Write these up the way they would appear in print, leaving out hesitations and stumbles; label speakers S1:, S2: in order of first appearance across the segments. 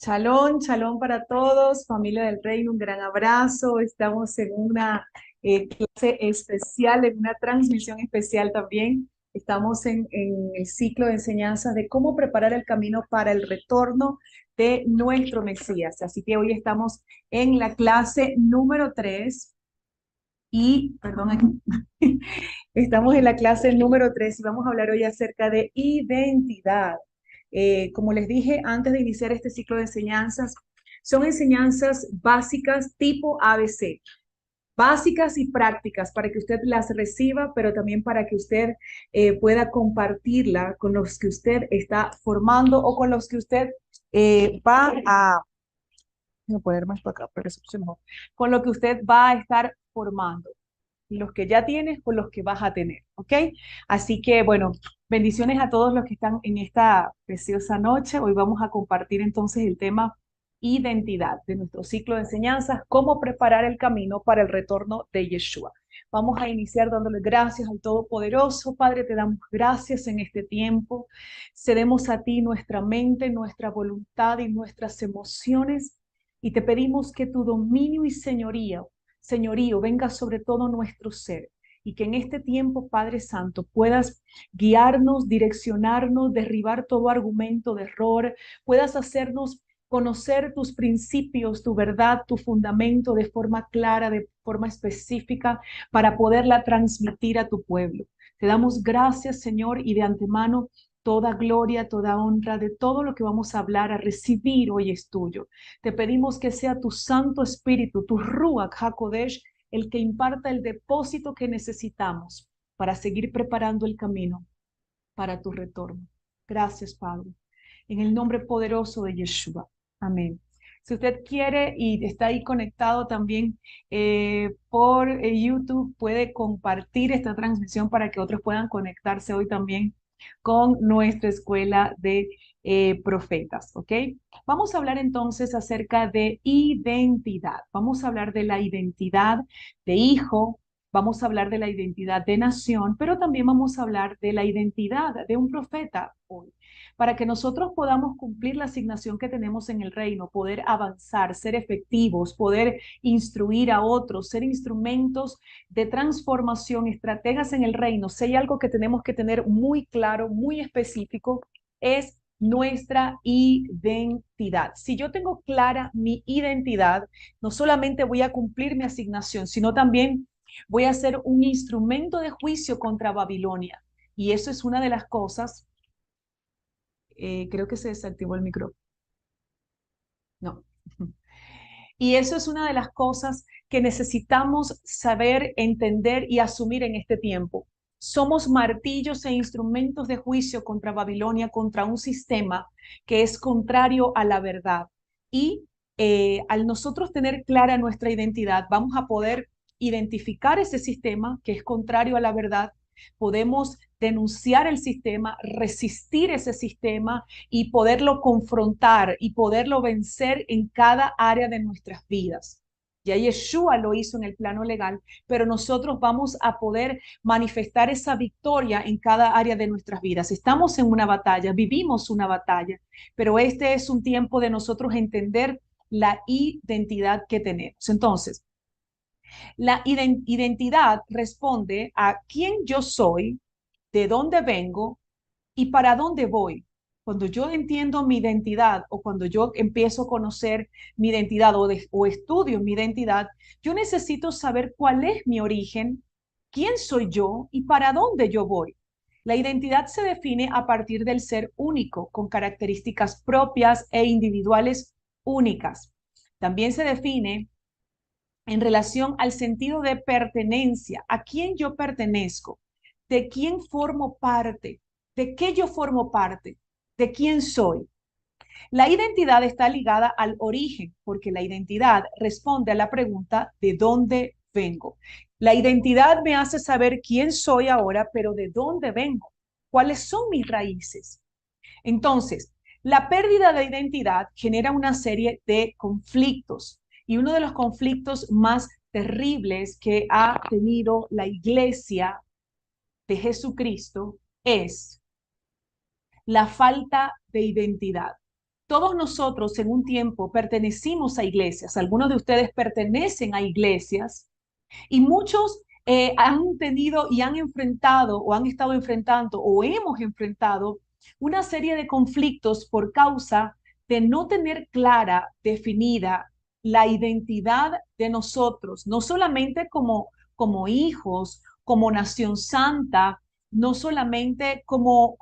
S1: Shalom, shalom para todos, familia del reino, un gran abrazo. Estamos en una clase especial, en una transmisión especial también. Estamos en el ciclo de enseñanzas de cómo preparar el camino para el retorno de nuestro Mesías. Así que hoy estamos en la clase número 3 y, perdón, aquí, estamos en la clase número 3 y vamos a hablar hoy acerca de identidad. Como les dije antes de iniciar este ciclo de enseñanzas, son enseñanzas básicas tipo ABC, básicas y prácticas para que usted las reciba, pero también para que usted pueda compartirla con los que usted está formando o con los que usted va a, voy a poner más para acá, pero eso es mejor, con lo que usted va a estar formando los que ya tienes o los que vas a tener, ¿ok? Así que, bueno, bendiciones a todos los que están en esta preciosa noche. Hoy vamos a compartir entonces el tema identidad de nuestro ciclo de enseñanzas, cómo preparar el camino para el retorno de Yeshua. Vamos a iniciar dándole gracias al Todopoderoso. Padre, te damos gracias en este tiempo. Cedemos a ti nuestra mente, nuestra voluntad y nuestras emociones y te pedimos que tu dominio y señorío venga sobre todo nuestro ser y que en este tiempo, Padre Santo, puedas guiarnos, direccionarnos, derribar todo argumento de error, puedas hacernos conocer tus principios, tu verdad, tu fundamento de forma clara, de forma específica, para poderla transmitir a tu pueblo. Te damos gracias, Señor, y de antemano toda gloria, toda honra de todo lo que vamos a hablar, a recibir hoy es tuyo. Te pedimos que sea tu Santo Espíritu, tu Ruach HaKodesh, el que imparta el depósito que necesitamos para seguir preparando el camino para tu retorno. Gracias, Padre. En el nombre poderoso de Yeshua. Amén. Si usted quiere y está ahí conectado también por YouTube, puede compartir esta transmisión para que otros puedan conectarse hoy también con nuestra escuela de profetas, ¿ok? Vamos a hablar entonces acerca de identidad. Vamos a hablar de la identidad de hijo, vamos a hablar de la identidad de nación, pero también vamos a hablar de la identidad de un profeta hoy, para que nosotros podamos cumplir la asignación que tenemos en el reino, poder avanzar, ser efectivos, poder instruir a otros, ser instrumentos de transformación, estrategas en el reino. Si hay algo que tenemos que tener muy claro, muy específico, es nuestra identidad. Si yo tengo clara mi identidad, no solamente voy a cumplir mi asignación, sino también voy a ser un instrumento de juicio contra Babilonia. Y eso es una de las cosas, creo que se desactivó el micrófono. No. Y eso es una de las cosas que necesitamos saber, entender y asumir en este tiempo. Somos martillos e instrumentos de juicio contra Babilonia, contra un sistema que es contrario a la verdad. Y al nosotros tener clara nuestra identidad, vamos a poder identificar ese sistema que es contrario a la verdad. Podemos denunciar el sistema, resistir ese sistema y poderlo confrontar y poderlo vencer en cada área de nuestras vidas. Ya Yeshua lo hizo en el plano legal, pero nosotros vamos a poder manifestar esa victoria en cada área de nuestras vidas. Estamos en una batalla, vivimos una batalla, pero este es un tiempo de nosotros entender la identidad que tenemos. Entonces, la identidad responde a quién yo soy, de dónde vengo y para dónde voy. Cuando yo entiendo mi identidad o cuando yo empiezo a conocer mi identidad o estudio mi identidad, yo necesito saber cuál es mi origen, quién soy yo y para dónde yo voy. La identidad se define a partir del ser único, con características propias e individuales únicas. También se define en relación al sentido de pertenencia, a quién yo pertenezco, de quién formo parte, de qué yo formo parte, de quién soy. La identidad está ligada al origen, porque la identidad responde a la pregunta de dónde vengo. La identidad me hace saber quién soy ahora, pero de dónde vengo, cuáles son mis raíces. Entonces, la pérdida de identidad genera una serie de conflictos y uno de los conflictos más terribles que ha tenido la iglesia de Jesucristo es la falta de identidad. todos nosotros en un tiempo pertenecimos a iglesias, algunos de ustedes pertenecen a iglesias y muchos han tenido y han enfrentado o han estado enfrentando o hemos enfrentado una serie de conflictos por causa de no tener clara, definida la identidad de nosotros, no solamente como hijos, como nación santa, no solamente como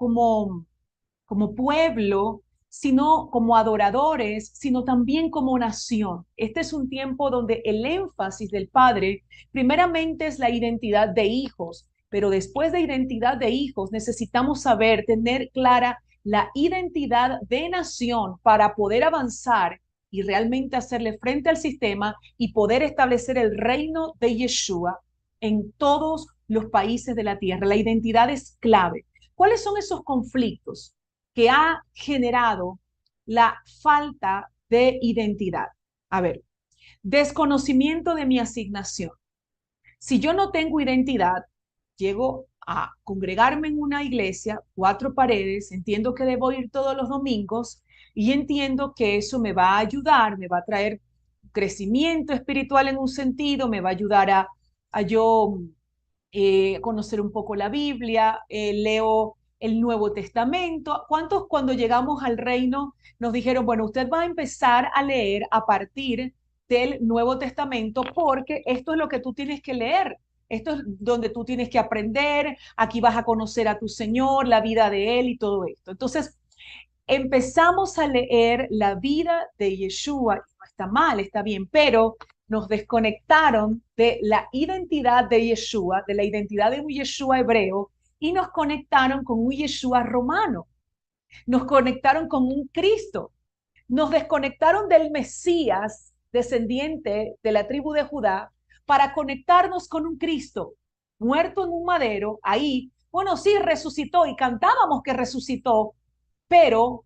S1: pueblo, sino como adoradores, sino también como nación. Este es un tiempo donde el énfasis del Padre, primeramente es la identidad de hijos, pero después de identidad de hijos necesitamos saber, tener clara la identidad de nación para poder avanzar y realmente hacerle frente al sistema y poder establecer el reino de Yeshua en todos los países de la tierra. La identidad es clave. ¿Cuáles son esos conflictos que ha generado la falta de identidad? A ver, desconocimiento de mi asignación. Si yo no tengo identidad, llego a congregarme en una iglesia, cuatro paredes, entiendo que debo ir todos los domingos y entiendo que eso me va a ayudar, me va a traer crecimiento espiritual en un sentido, me va a ayudar a yo conocer un poco la Biblia, leo el Nuevo Testamento. ¿Cuántos cuando llegamos al reino nos dijeron, bueno, usted va a empezar a leer a partir del Nuevo Testamento porque esto es lo que tú tienes que leer? Esto es donde tú tienes que aprender, aquí vas a conocer a tu Señor, la vida de Él y todo esto. Entonces, empezamos a leer la vida de Yeshua, no está mal, está bien, pero nos desconectaron de la identidad de Yeshua, de la identidad de un Yeshua hebreo, y nos conectaron con un Yeshua romano, nos conectaron con un Cristo, nos desconectaron del Mesías, descendiente de la tribu de Judá, para conectarnos con un Cristo muerto en un madero, ahí, bueno, sí, resucitó y cantábamos que resucitó, pero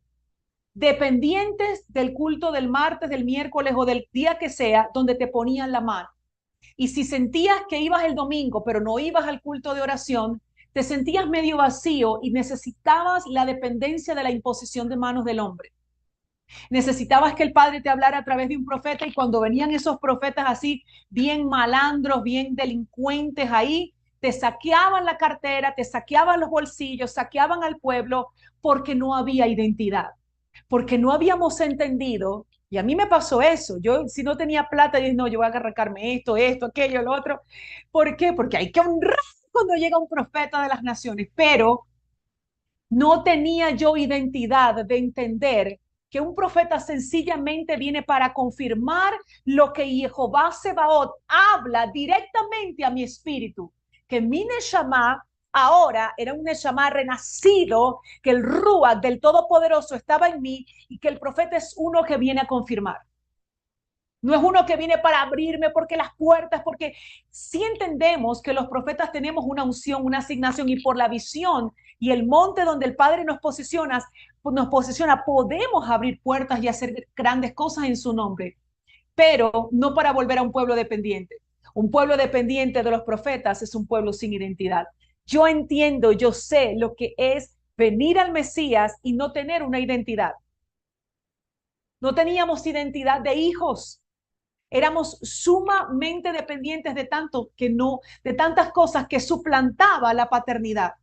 S1: dependientes del culto del martes, del miércoles o del día que sea, donde te ponían la mano. Y si sentías que ibas el domingo, pero no ibas al culto de oración, te sentías medio vacío y necesitabas la dependencia de la imposición de manos del hombre. Necesitabas que el Padre te hablara a través de un profeta y cuando venían esos profetas así, bien malandros, bien delincuentes ahí, te saqueaban la cartera, te saqueaban los bolsillos, saqueaban al pueblo porque no había identidad, porque no habíamos entendido. Y a mí me pasó eso. Yo, si no tenía plata, dije, no, yo voy a arrancarme esto, aquello, lo otro. ¿Por qué? Porque hay que honrar cuando llega un profeta de las naciones. Pero no tenía yo identidad de entender que un profeta sencillamente viene para confirmar lo que Jehová Sebaot habla directamente a mi espíritu, que mi Neshama ahora era un Neshama renacido, que el Ruach del Todopoderoso estaba en mí y que el profeta es uno que viene a confirmar. No es uno que viene para abrirme porque las puertas, porque sí entendemos que los profetas tenemos una unción, una asignación y por la visión y el monte donde el Padre nos posiciona, podemos abrir puertas y hacer grandes cosas en su nombre, pero no para volver a un pueblo dependiente. Un pueblo dependiente de los profetas es un pueblo sin identidad. Yo entiendo, yo sé lo que es venir al Mesías y no tener una identidad. No teníamos identidad de hijos. Éramos sumamente dependientes de tanto que no, de tantas cosas que suplantaba la paternidad.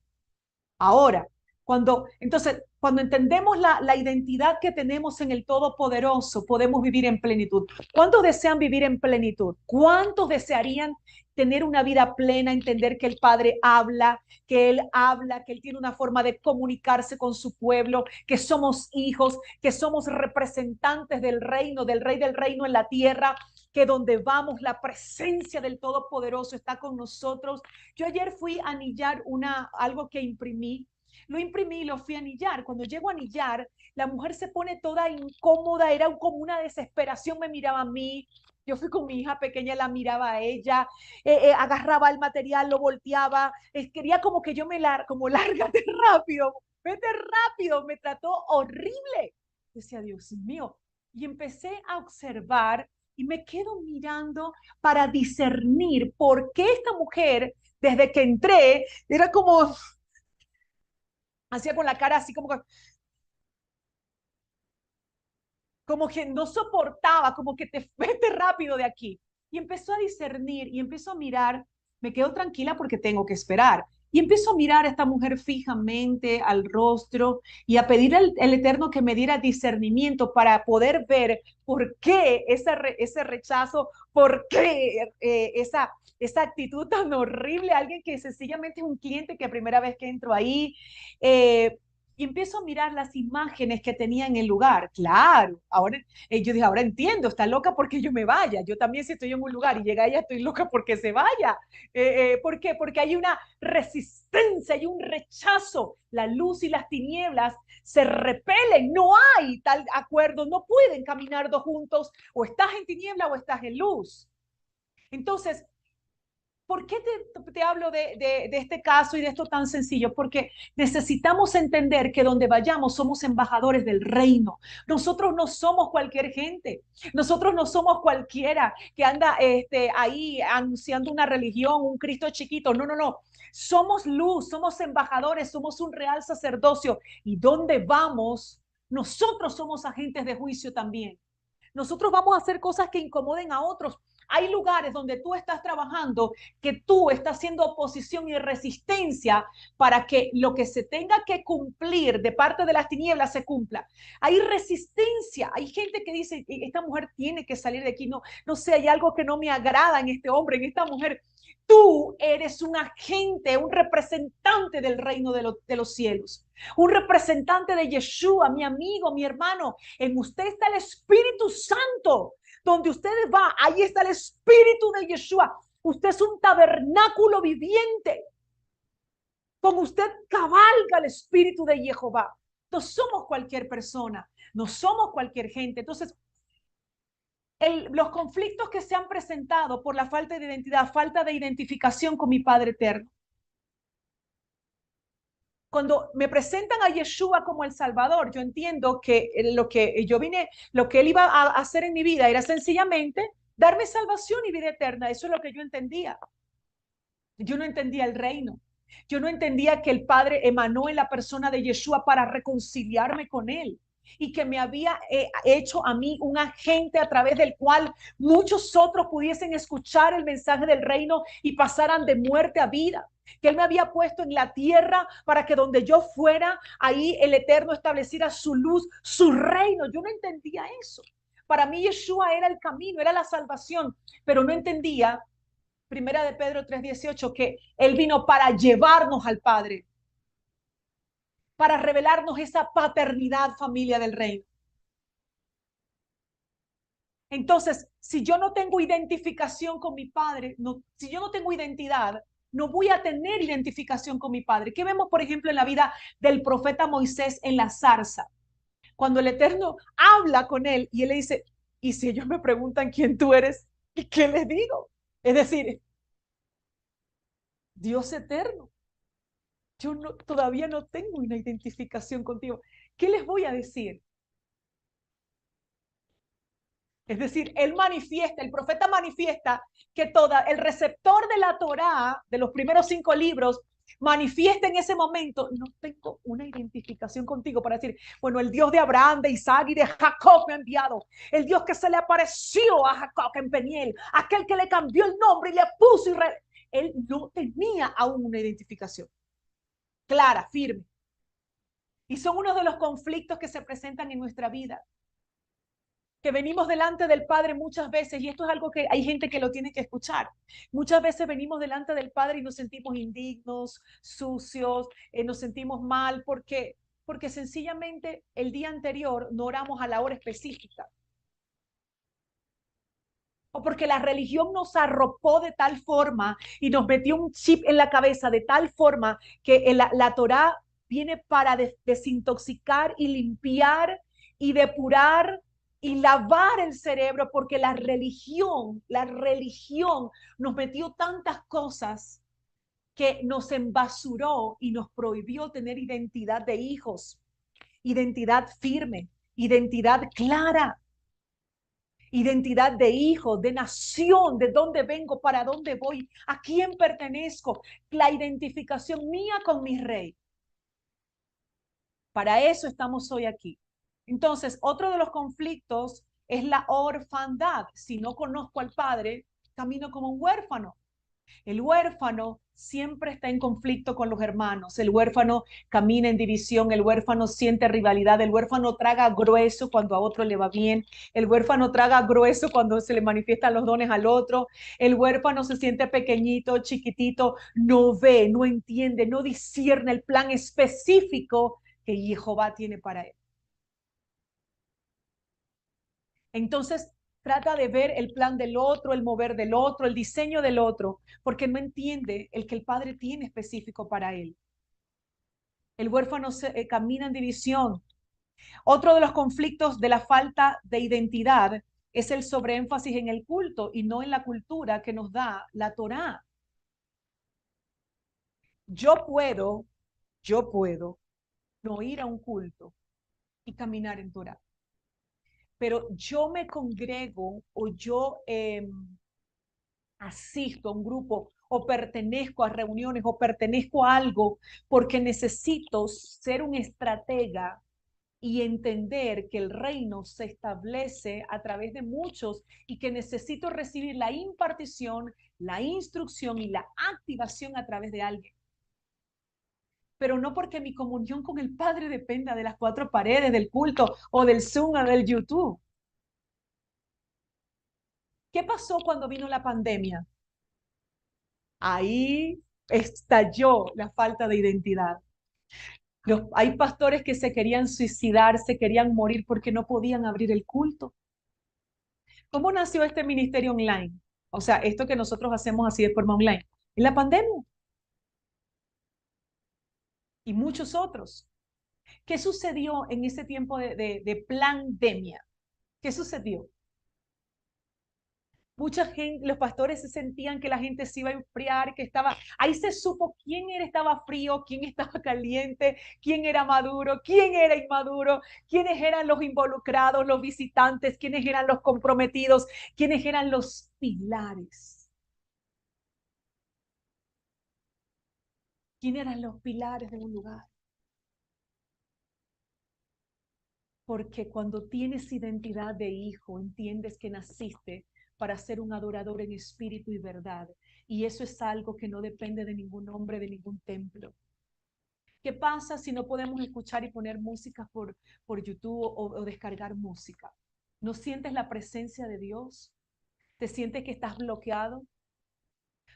S1: Ahora, cuando entendemos la identidad que tenemos en el Todopoderoso, podemos vivir en plenitud. ¿Cuántos desean vivir en plenitud? ¿Cuántos desearían tener una vida plena, entender que el Padre habla, que Él tiene una forma de comunicarse con su pueblo, que somos hijos, que somos representantes del reino, del Rey del reino en la tierra, que donde vamos la presencia del Todopoderoso está con nosotros? Yo ayer fui a anillar algo que imprimí, lo imprimí y lo fui a anillar. Cuando llego a anillar, la mujer se pone toda incómoda, era como una desesperación, me miraba a mí, yo fui con mi hija pequeña, la miraba a ella, agarraba el material, lo volteaba, quería como que yo como lárgate rápido, vete rápido, me trató horrible. Decía, Dios mío, y empecé a observar y me quedo mirando para discernir por qué esta mujer, desde que entré, era como, hacía con la cara así como, como que no soportaba, como que te vete rápido de aquí. Y empezó a discernir y empezó a mirar, me quedo tranquila porque tengo que esperar. Y empiezo a mirar a esta mujer fijamente al rostro y a pedir al Eterno que me diera discernimiento para poder ver por qué ese rechazo, por qué esa actitud tan horrible, alguien que sencillamente es un cliente que primera vez que entro ahí, y empiezo a mirar las imágenes que tenía en el lugar. Claro, ahora yo dije, ahora entiendo, está loca porque yo me vaya. Yo también si estoy en un lugar y llega ella, estoy loca porque se vaya. ¿Por qué? Porque hay una resistencia, hay un rechazo. La luz y las tinieblas se repelen, no hay tal acuerdo, no pueden caminar dos juntos, o estás en tiniebla o estás en luz. Entonces, ¿por qué te hablo de este caso y de esto tan sencillo? Porque necesitamos entender que donde vayamos somos embajadores del reino. Nosotros no somos cualquier gente. Nosotros no somos cualquiera que anda ahí anunciando una religión, un Cristo chiquito. No, no, no. Somos luz, somos embajadores, somos un real sacerdocio. Y donde vamos, nosotros somos agentes de juicio también. Nosotros vamos a hacer cosas que incomoden a otros. Hay lugares donde tú estás trabajando que tú estás haciendo oposición y resistencia para que lo que se tenga que cumplir de parte de las tinieblas se cumpla. Hay resistencia. Hay gente que dice, esta mujer tiene que salir de aquí. No, no sé, hay algo que no me agrada en este hombre, en esta mujer. Tú eres un agente, un representante del reino de los cielos, un representante de Yeshua, mi amigo, mi hermano. En usted está el Espíritu Santo. Donde usted va, ahí está el Espíritu de Yeshua. Usted es un tabernáculo viviente. Con usted cabalga el Espíritu de Jehová. No somos cualquier persona, no somos cualquier gente. Entonces, los conflictos que se han presentado por la falta de identidad, falta de identificación con mi Padre eterno. Cuando me presentan a Yeshua como el Salvador, yo entiendo que lo que yo vine, lo que él iba a hacer en mi vida era sencillamente darme salvación y vida eterna. Eso es lo que yo entendía. Yo no entendía el reino. Yo no entendía que el Padre emanó en la persona de Yeshua para reconciliarme con él y que me había hecho a mí un agente a través del cual muchos otros pudiesen escuchar el mensaje del reino y pasaran de muerte a vida. Que él me había puesto en la tierra para que donde yo fuera, ahí el Eterno estableciera su luz, su reino. Yo no entendía eso. Para mí Yeshua era el camino, era la salvación, pero no entendía, primera de Pedro 3:18, que él vino para llevarnos al Padre, para revelarnos esa paternidad, familia del reino. Entonces, si yo no tengo identificación con mi Padre, no, si yo no tengo identidad, no voy a tener identificación con mi Padre. ¿Qué vemos, por ejemplo, en la vida del profeta Moisés en la zarza? Cuando el Eterno habla con él y él le dice, y si ellos me preguntan quién tú eres, ¿qué les digo? Es decir, Dios eterno. Yo no, todavía no tengo una identificación contigo. ¿Qué les voy a decir? Es decir, él manifiesta, el profeta manifiesta que toda el receptor de la Torá, de los primeros 5 libros, manifiesta en ese momento, no tengo una identificación contigo para decir, bueno, el Dios de Abraham, de Isaac y de Jacob me ha enviado, el Dios que se le apareció a Jacob en Peniel, aquel que le cambió el nombre y le puso Israel. Él no tenía aún una identificación clara, firme. Y son uno de los conflictos que se presentan en nuestra vida, que venimos delante del Padre muchas veces, y esto es algo que hay gente que lo tiene que escuchar. Muchas veces venimos delante del Padre y nos sentimos indignos, sucios, nos sentimos mal, porque sencillamente el día anterior no oramos a la hora específica. O porque la religión nos arropó de tal forma y nos metió un chip en la cabeza de tal forma que la Torá viene para desintoxicar y limpiar y depurar y lavar el cerebro, porque la religión nos metió tantas cosas que nos embasuró y nos prohibió tener identidad de hijos, identidad firme, identidad clara, identidad de hijo, de nación, de dónde vengo, para dónde voy, a quién pertenezco, la identificación mía con mi rey. Para eso estamos hoy aquí. Entonces, otro de los conflictos es la orfandad. Si no conozco al padre, camino como un huérfano. El huérfano siempre está en conflicto con los hermanos, el huérfano camina en división, el huérfano siente rivalidad, el huérfano traga grueso cuando a otro le va bien, el huérfano traga grueso cuando se le manifiestan los dones al otro, el huérfano se siente pequeñito, chiquitito, no ve, no entiende, no discierne el plan específico que Jehová tiene para él. Entonces, trata de ver el plan del otro, el mover del otro, el diseño del otro, porque no entiende el que el padre tiene específico para él. El huérfano camina en división. Otro de los conflictos de la falta de identidad es el sobreénfasis en el culto y no en la cultura que nos da la Torá. Yo puedo, yo puedo no ir a un culto y caminar en Torá, pero yo me congrego o yo asisto a un grupo o pertenezco a reuniones o pertenezco a algo porque necesito ser un estratega y entender que el reino se establece a través de muchos y que necesito recibir la impartición, la instrucción y la activación a través de alguien. Pero no porque mi comunión con el Padre dependa de las cuatro paredes, del culto o del Zoom o del YouTube. ¿Qué pasó cuando vino la pandemia? Ahí estalló la falta de identidad. Hay pastores que se querían suicidar, se querían morir porque no podían abrir el culto. ¿Cómo nació este ministerio online? O sea, esto que nosotros hacemos así de forma online. En la pandemia y muchos otros. ¿Qué sucedió en ese tiempo de pandemia? ¿Qué sucedió? Mucha gente, los pastores se sentían que la gente se iba a enfriar, que estaba, ahí se supo quién era, estaba frío, quién estaba caliente, quién era maduro, quién era inmaduro, quiénes eran los involucrados, los visitantes, quiénes eran los comprometidos, quiénes eran los pilares. ¿Quiénes eran los pilares de un lugar? Porque cuando tienes identidad de hijo, entiendes que naciste para ser un adorador en espíritu y verdad. Y eso es algo que no depende de ningún hombre, de ningún templo. ¿Qué pasa si no podemos escuchar y poner música por YouTube o descargar música? ¿No sientes la presencia de Dios? ¿Te sientes que estás bloqueado?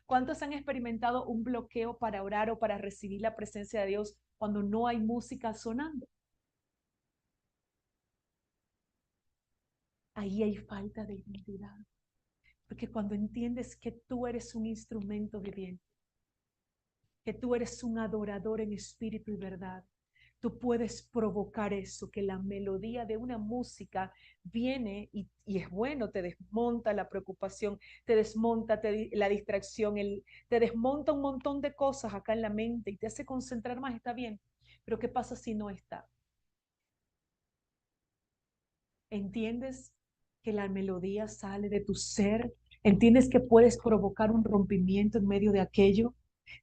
S1: ¿Cuántos han experimentado un bloqueo para orar o para recibir la presencia de Dios cuando no hay música sonando? Ahí hay falta de identidad. Porque cuando entiendes que tú eres un instrumento viviente, que tú eres un adorador en espíritu y verdad, tú puedes provocar eso, que la melodía de una música viene y es bueno, te desmonta la preocupación, te desmonta la distracción, te desmonta un montón de cosas acá en la mente y te hace concentrar más, está bien. Pero ¿qué pasa si no está? ¿Entiendes que la melodía sale de tu ser? ¿Entiendes que puedes provocar un rompimiento en medio de aquello?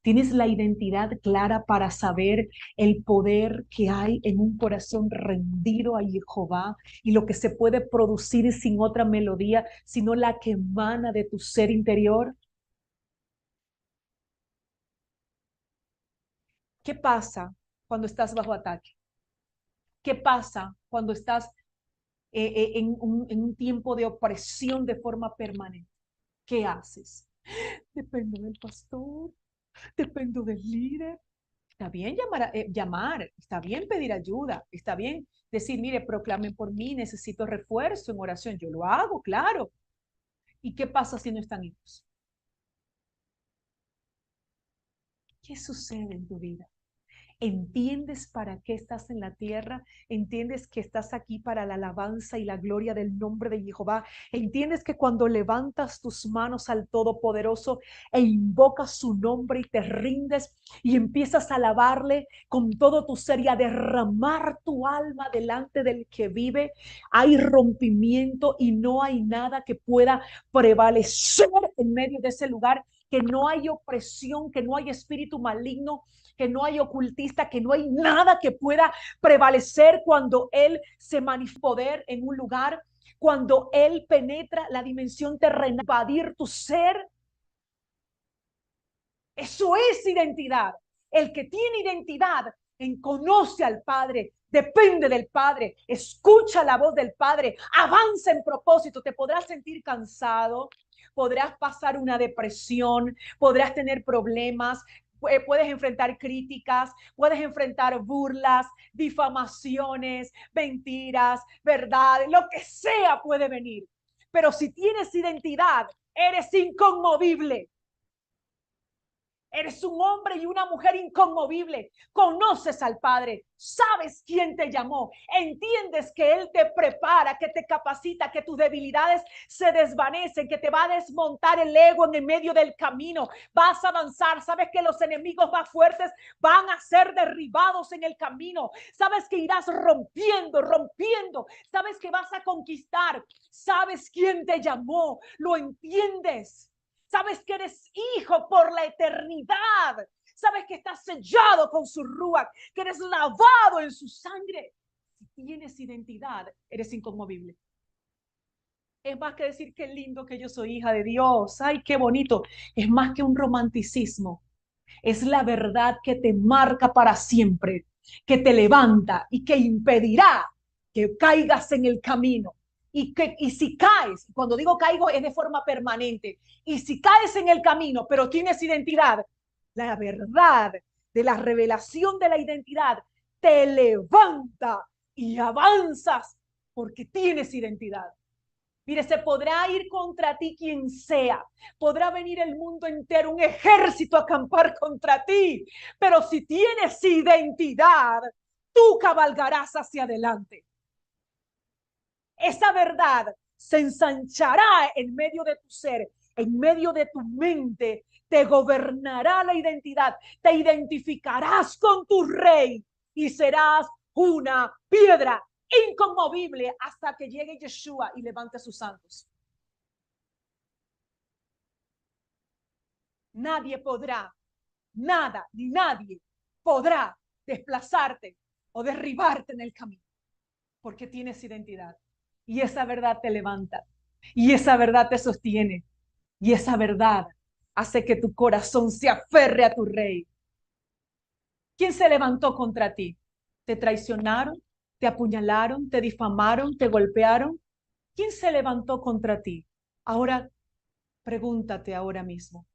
S1: ¿Tienes la identidad clara para saber el poder que hay en un corazón rendido a Jehová y lo que se puede producir sin otra melodía, sino la que emana de tu ser interior? ¿Qué pasa cuando estás bajo ataque? ¿Qué pasa cuando estás en un tiempo de opresión de forma permanente? ¿Qué haces? Dependo del pastor, dependo del líder. Está bien llamar, está bien pedir ayuda, está bien decir, mire, proclamen por mí, necesito refuerzo en oración. Yo lo hago, claro. ¿Y qué pasa si no están ellos? ¿Qué sucede en tu vida? ¿Entiendes para qué estás en la tierra? ¿Entiendes que estás aquí para la alabanza y la gloria del nombre de Jehová? ¿Entiendes que cuando levantas tus manos al Todopoderoso e invocas su nombre y te rindes y empiezas a alabarle con todo tu ser y a derramar tu alma delante del que vive, hay rompimiento y no hay nada que pueda prevalecer en medio de ese lugar, que no hay opresión, que no hay espíritu maligno,
S2: que no hay ocultista, que no hay nada que pueda prevalecer cuando Él se manifiesta poder en un lugar, cuando Él penetra la dimensión terrenal, invadir tu ser. Eso es identidad. El que tiene identidad conoce al Padre, depende del Padre, escucha la voz del Padre, avanza en propósito. Te podrás sentir cansado, podrás pasar una depresión, podrás tener problemas, puedes enfrentar críticas, puedes enfrentar burlas, difamaciones, mentiras, verdad, lo que sea puede venir. Pero si tienes identidad, eres inconmovible. Eres un hombre y una mujer inconmovible. Conoces al Padre. Sabes quién te llamó. Entiendes que Él te prepara, que te capacita, que tus debilidades se desvanecen, que te va a desmontar el ego en el medio del camino. Vas a avanzar. Sabes que los enemigos más fuertes van a ser derribados en el camino. Sabes que irás rompiendo, rompiendo. Sabes que vas a conquistar. Sabes quién te llamó. Lo entiendes. Sabes que eres hijo por la eternidad. Sabes que estás sellado con su ruach, que eres lavado en su sangre. Si tienes identidad, eres inconmovible. Es más que decir qué lindo que yo soy hija de Dios. Ay, qué bonito. Es más que un romanticismo. Es la verdad que te marca para siempre, que te levanta y que impedirá que caigas en el camino. Y si caes, cuando digo caigo es de forma permanente, y si caes en el camino, pero tienes identidad, la verdad de la revelación de la identidad te levanta y avanzas porque tienes identidad. Mire, se podrá ir contra ti quien sea, podrá venir el mundo entero, un ejército a acampar contra ti, pero si tienes identidad, tú cabalgarás hacia adelante. Esa verdad se ensanchará en medio de tu ser, en medio de tu mente, te gobernará la identidad, te identificarás con tu rey y serás una piedra inconmovible hasta que llegue Yeshua y levante a sus santos. Nadie podrá, nada ni nadie podrá desplazarte o derribarte en el camino, porque tienes identidad. Y esa verdad te levanta, y esa verdad te sostiene, y esa verdad hace que tu corazón se aferre a tu rey. ¿Quién se levantó contra ti? ¿Te traicionaron? ¿Te apuñalaron? ¿Te difamaron? ¿Te golpearon? ¿Quién se levantó contra ti? Ahora pregúntate ahora mismo,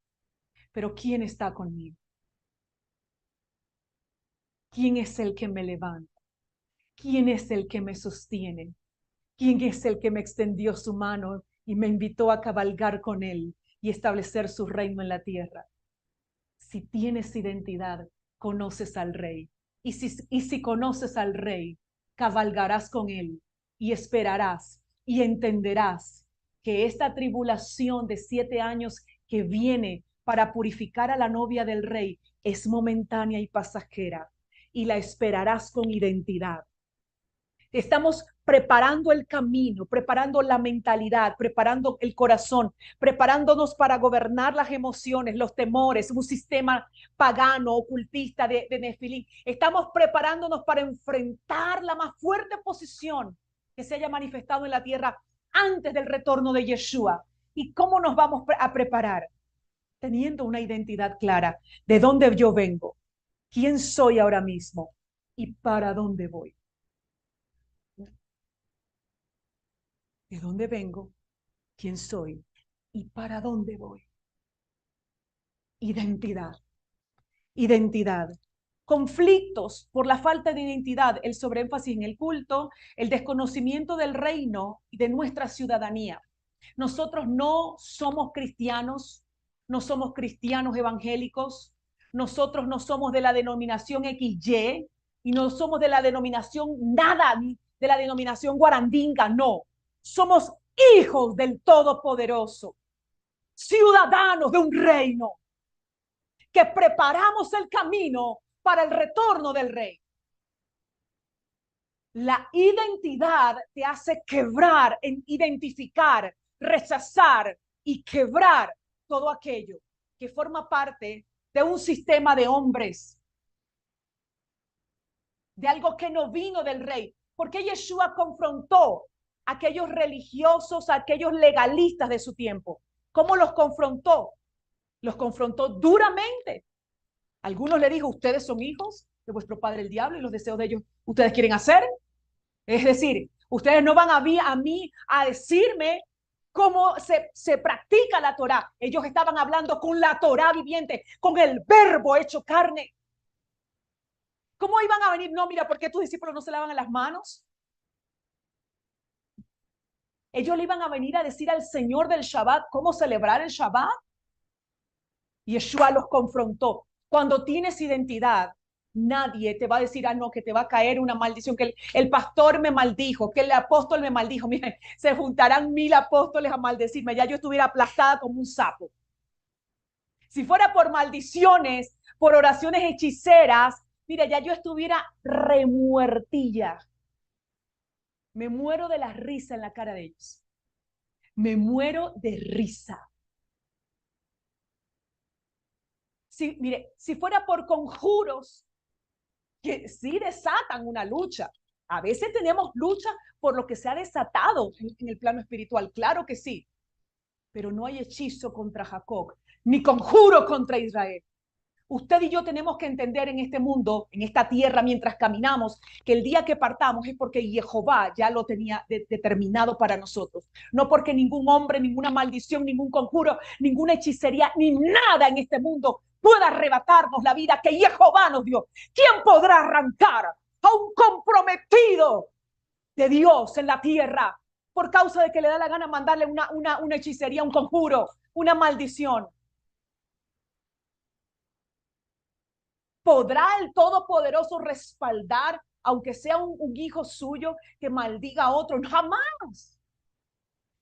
S2: ¿pero quién está conmigo? ¿Quién es el que me levanta? ¿Quién es el que me sostiene? ¿Quién es el que me extendió su mano y me invitó a cabalgar con él y establecer su reino en la tierra? Si tienes identidad, conoces al rey. Y si conoces al rey, cabalgarás con él y esperarás y entenderás que esta tribulación de 7 años que viene para purificar a la novia del rey es momentánea y pasajera, y la esperarás con identidad. Estamos preparando el camino, preparando la mentalidad, preparando el corazón, preparándonos para gobernar las emociones, los temores, un sistema pagano, ocultista de Nefilín. Estamos preparándonos para enfrentar la más fuerte posición que se haya manifestado en la tierra antes del retorno de Yeshua. ¿Y cómo nos vamos a preparar? Teniendo una identidad clara de dónde yo vengo, quién soy ahora mismo y para dónde voy. ¿De dónde vengo? ¿Quién soy? ¿Y para dónde voy? Identidad. Identidad. Conflictos por la falta de identidad, el sobreénfasis en el culto, el desconocimiento del reino y de nuestra ciudadanía. Nosotros no somos cristianos, no somos cristianos evangélicos, nosotros no somos de la denominación XY y no somos de la denominación nada, ni de la denominación guarandinga, no. Somos hijos del Todopoderoso, ciudadanos de un reino, que preparamos el camino para el retorno del rey. La identidad te hace quebrar, identificar, rechazar y quebrar todo aquello que forma parte de un sistema de hombres, de algo que no vino del rey. Porque Yeshua confrontó a aquellos religiosos, a aquellos legalistas de su tiempo. ¿Cómo los confrontó? Los confrontó duramente. Algunos le dijo, ustedes son hijos de vuestro padre el diablo y los deseos de ellos ustedes quieren hacer. Es decir, ustedes no van a mí a decirme cómo se practica la Torá. Ellos estaban hablando con la Torá viviente, con el verbo hecho carne. ¿Cómo iban a venir? No, mira, ¿por qué tus discípulos no se lavan las manos? Ellos le iban a venir a decir al Señor del Shabbat cómo celebrar el Shabbat. Y Yeshua los confrontó. Cuando tienes identidad, nadie te va a decir, no, que te va a caer una maldición, que el pastor me maldijo, que el apóstol me maldijo. Miren, se juntarán 1000 apóstoles a maldecirme. Ya yo estuviera aplastada como un sapo. Si fuera por maldiciones, por oraciones hechiceras, mira, ya yo estuviera remuertilla. Me muero de la risa en la cara de ellos. Me muero de risa. Mire, si fuera por conjuros, que sí desatan una lucha. A veces tenemos lucha por lo que se ha desatado en el plano espiritual, claro que sí. Pero no hay hechizo contra Jacob, ni conjuro contra Israel. Usted y yo tenemos que entender en este mundo, en esta tierra, mientras caminamos, que el día que partamos es porque Jehová ya lo tenía determinado para nosotros. No porque ningún hombre, ninguna maldición, ningún conjuro, ninguna hechicería, ni nada en este mundo pueda arrebatarnos la vida que Jehová nos dio. ¿Quién podrá arrancar a un comprometido de Dios en la tierra por causa de que le da la gana mandarle una hechicería, un conjuro, una maldición? ¿Podrá el Todopoderoso respaldar, aunque sea un hijo suyo, que maldiga a otro? Jamás.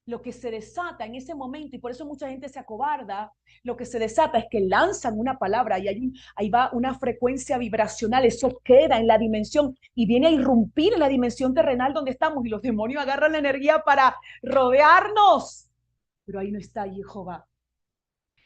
S2: Lo que se desata en ese momento, y por eso mucha gente se acobarda, lo que se desata es que lanzan una palabra y ahí va una frecuencia vibracional, eso queda en la dimensión y viene a irrumpir en la dimensión terrenal donde estamos, y los demonios agarran la energía para rodearnos. Pero ahí no está Jehová.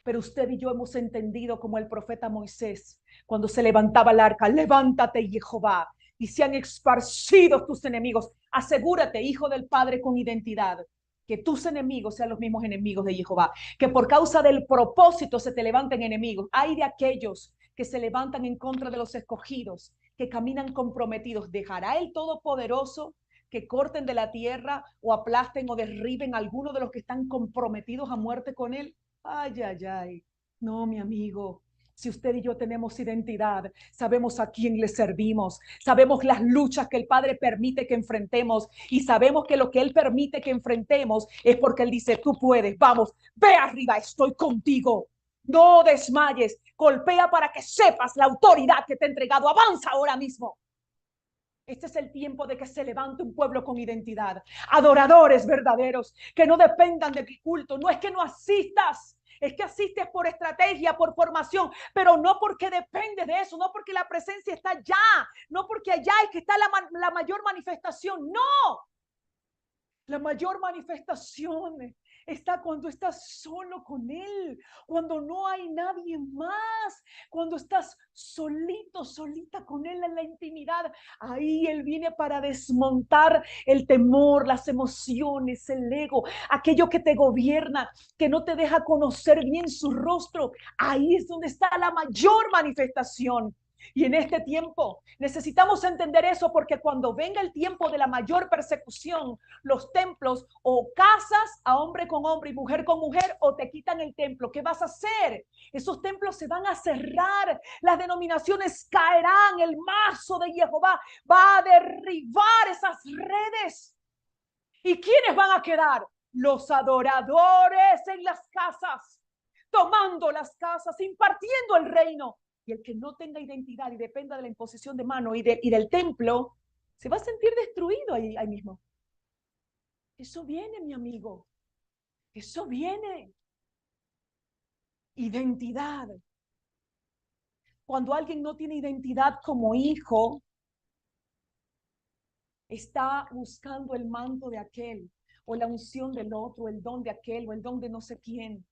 S2: Pero usted y yo hemos entendido, como el profeta Moisés, cuando se levantaba el arca, levántate, Jehová, y sean esparcidos tus enemigos. Asegúrate, hijo del Padre con identidad, que tus enemigos sean los mismos enemigos de Jehová, que por causa del propósito se te levanten enemigos. Hay de aquellos que se levantan en contra de los escogidos, que caminan comprometidos. ¿Dejará el Todopoderoso que corten de la tierra o aplasten o derriben a alguno de los que están comprometidos a muerte con él? Ay, ay, ay. No, mi amigo. Si usted y yo tenemos identidad, sabemos a quién le servimos, sabemos las luchas que el Padre permite que enfrentemos y sabemos que lo que Él permite que enfrentemos es porque Él dice, tú puedes, vamos, ve arriba, estoy contigo. No desmayes, golpea para que sepas la autoridad que te he entregado, avanza ahora mismo. Este es el tiempo de que se levante un pueblo con identidad, adoradores verdaderos, que no dependan de mi culto. No es que no asistas, es que asistes por estrategia, por formación, pero no porque depende de eso, no porque la presencia está allá, no porque allá es que está la mayor manifestación. No, la mayor manifestación está cuando estás solo con Él, cuando no hay nadie más, cuando estás solito, solita con Él en la intimidad. Ahí Él viene para desmontar el temor, las emociones, el ego, aquello que te gobierna, que no te deja conocer bien su rostro. Ahí es donde está la mayor manifestación. Y en este tiempo necesitamos entender eso, porque cuando venga el tiempo de la mayor persecución, los templos o casas a hombre con hombre y mujer con mujer, o te quitan el templo. ¿Qué vas a hacer? Esos templos se van a cerrar, las denominaciones caerán, el mazo de Jehová va a derribar esas redes. ¿Y quiénes van a quedar? Los adoradores en las casas, tomando las casas, impartiendo el reino. Y el que no tenga identidad y dependa de la imposición de mano y del templo, se va a sentir destruido ahí mismo. Eso viene, mi amigo. Eso viene. Identidad. Cuando alguien no tiene identidad como hijo, está buscando el manto de aquel, o la unción del otro, el don de aquel, o el don de no sé quién.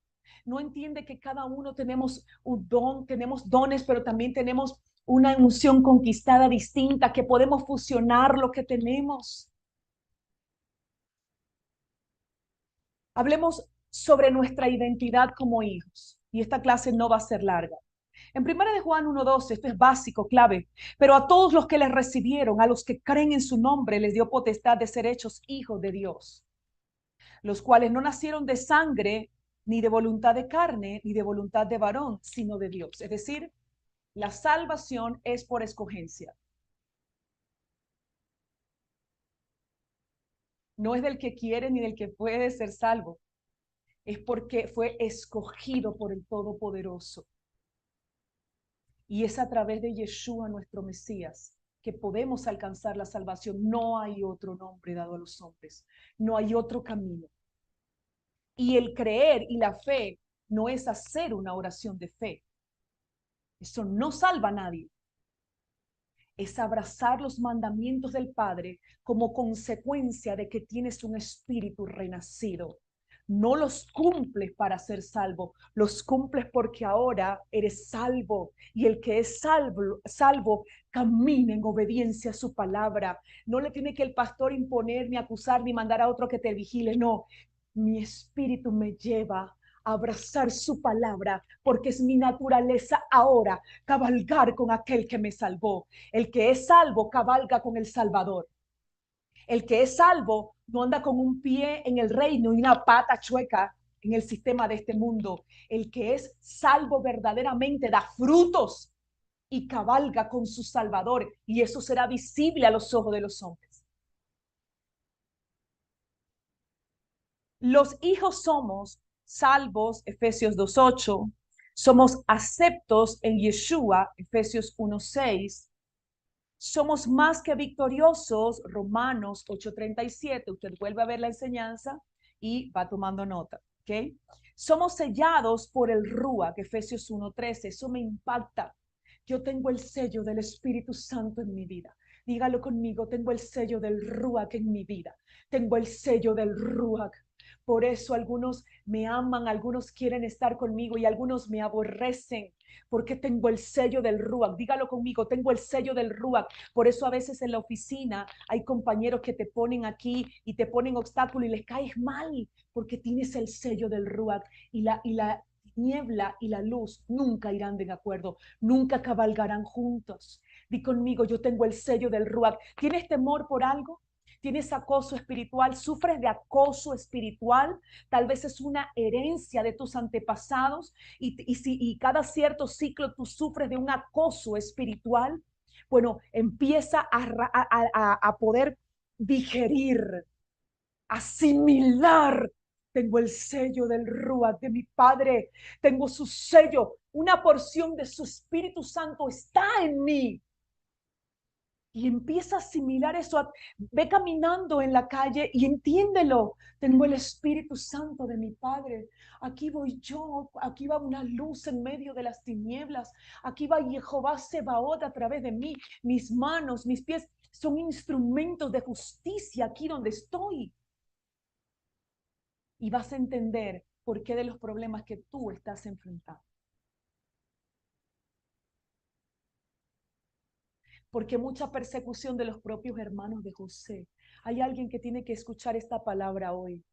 S2: No entiende que cada uno tenemos un don, tenemos dones, pero también tenemos una emoción conquistada distinta, que podemos fusionar lo que tenemos. Hablemos sobre nuestra identidad como hijos. Y esta clase no va a ser larga. En 1 Juan 1:12, esto es básico, clave. Pero a todos los que les recibieron, a los que creen en su nombre, les dio potestad de ser hechos hijos de Dios, los cuales no nacieron de sangre, ni de voluntad de carne, ni de voluntad de varón, sino de Dios. Es decir, la salvación es por escogencia. No es del que quiere ni del que puede ser salvo. Es porque fue escogido por el Todopoderoso. Y es a través de Yeshua, nuestro Mesías, que podemos alcanzar la salvación. No hay otro nombre dado a los hombres. No hay otro camino. Y el creer y la fe no es hacer una oración de fe. Eso no salva a nadie. Es abrazar los mandamientos del Padre como consecuencia de que tienes un espíritu renacido. No los cumples para ser salvo, los cumples porque ahora eres salvo. Y el que es salvo camina en obediencia a su palabra. No le tiene que el pastor imponer, ni acusar, ni mandar a otro que te vigile. No, mi espíritu me lleva a abrazar su palabra, porque es mi naturaleza ahora cabalgar con aquel que me salvó. El que es salvo cabalga con el Salvador. El que es salvo no anda con un pie en el reino y una pata chueca en el sistema de este mundo. El que es salvo verdaderamente da frutos y cabalga con su Salvador, y eso será visible a los ojos de los hombres. Los hijos somos salvos, Efesios 2:8. Somos aceptos en Yeshua, Efesios 1:6. Somos más que victoriosos, Romanos 8:37. Usted vuelve a ver la enseñanza y va tomando nota, ¿ok? Somos sellados por el Ruach, Efesios 1:13. Eso me impacta. Yo tengo el sello del Espíritu Santo en mi vida. Dígalo conmigo, tengo el sello del Ruach en mi vida. Tengo el sello del Ruach. Por eso algunos me aman, algunos quieren estar conmigo y algunos me aborrecen, porque tengo el sello del Ruach. Dígalo conmigo, tengo el sello del Ruach. Por eso a veces en la oficina hay compañeros que te ponen aquí y te ponen obstáculo y les caes mal, porque tienes el sello del Ruach. Y la niebla y la luz nunca irán de acuerdo, nunca cabalgarán juntos. Di conmigo, yo tengo el sello del Ruach. ¿Tienes temor por algo? ¿Tienes acoso espiritual? ¿Sufres de acoso espiritual? Tal vez es una herencia de tus antepasados y cada cierto ciclo tú sufres de un acoso espiritual. Bueno, empieza a poder digerir, asimilar. Tengo el sello del Ruach de mi Padre, tengo su sello, una porción de su Espíritu Santo está en mí. Y empieza a asimilar eso. Ve caminando en la calle y entiéndelo. Tengo el Espíritu Santo de mi Padre. Aquí voy yo. Aquí va una luz en medio de las tinieblas. Aquí va Jehová Sebaot a través de mí. Mis manos, mis pies son instrumentos de justicia aquí donde estoy. Y vas a entender por qué de los problemas que tú estás enfrentando. Porque mucha persecución de los propios hermanos de José. Hay alguien que tiene que escuchar esta palabra hoy.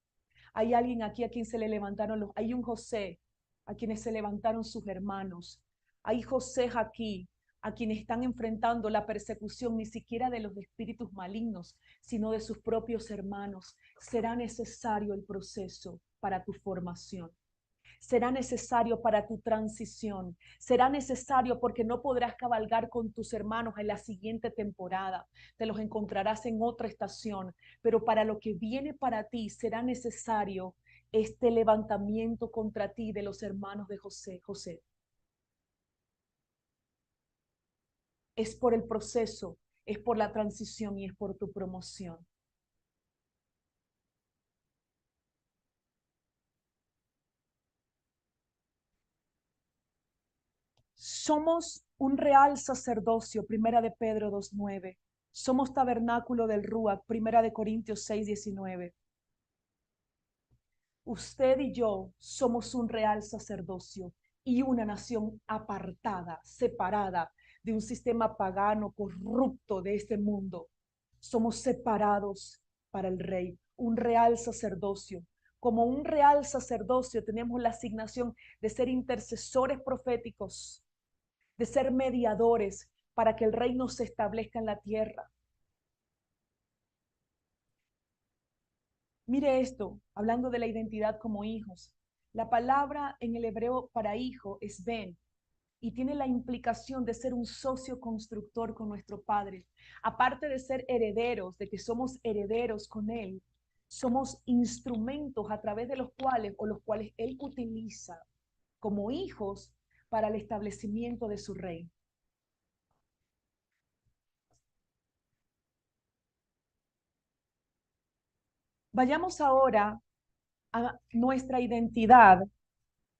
S2: Hay alguien aquí a quien se le levantaron hay un José a quienes se levantaron sus hermanos. Hay José aquí a quienes están enfrentando la persecución ni siquiera de los espíritus malignos, sino de sus propios hermanos. Será necesario el proceso para tu formación. Será necesario para tu transición. Será necesario porque no podrás cabalgar con tus hermanos en la siguiente temporada. Te los encontrarás en otra estación. Pero para lo que viene para ti será necesario este levantamiento contra ti de los hermanos de José. José. Es por el proceso, es por la transición y es por tu promoción. Somos un real sacerdocio, primera de Pedro 2:9. Somos tabernáculo del Ruach, primera de Corintios 6:19. Usted y yo somos un real sacerdocio y una nación apartada, separada, de un sistema pagano, corrupto de este mundo. Somos separados para el Rey, un real sacerdocio. Como un real sacerdocio tenemos la asignación de ser intercesores proféticos, de ser mediadores para que el reino se establezca en la tierra. Mire esto, hablando de la identidad como hijos. La palabra en el hebreo para hijo es ben y tiene la implicación de ser un socio constructor con nuestro Padre. Aparte de ser herederos, de que somos herederos con Él, somos instrumentos a través de los cuales Él utiliza como hijos para el establecimiento de su reino. Vayamos ahora a nuestra identidad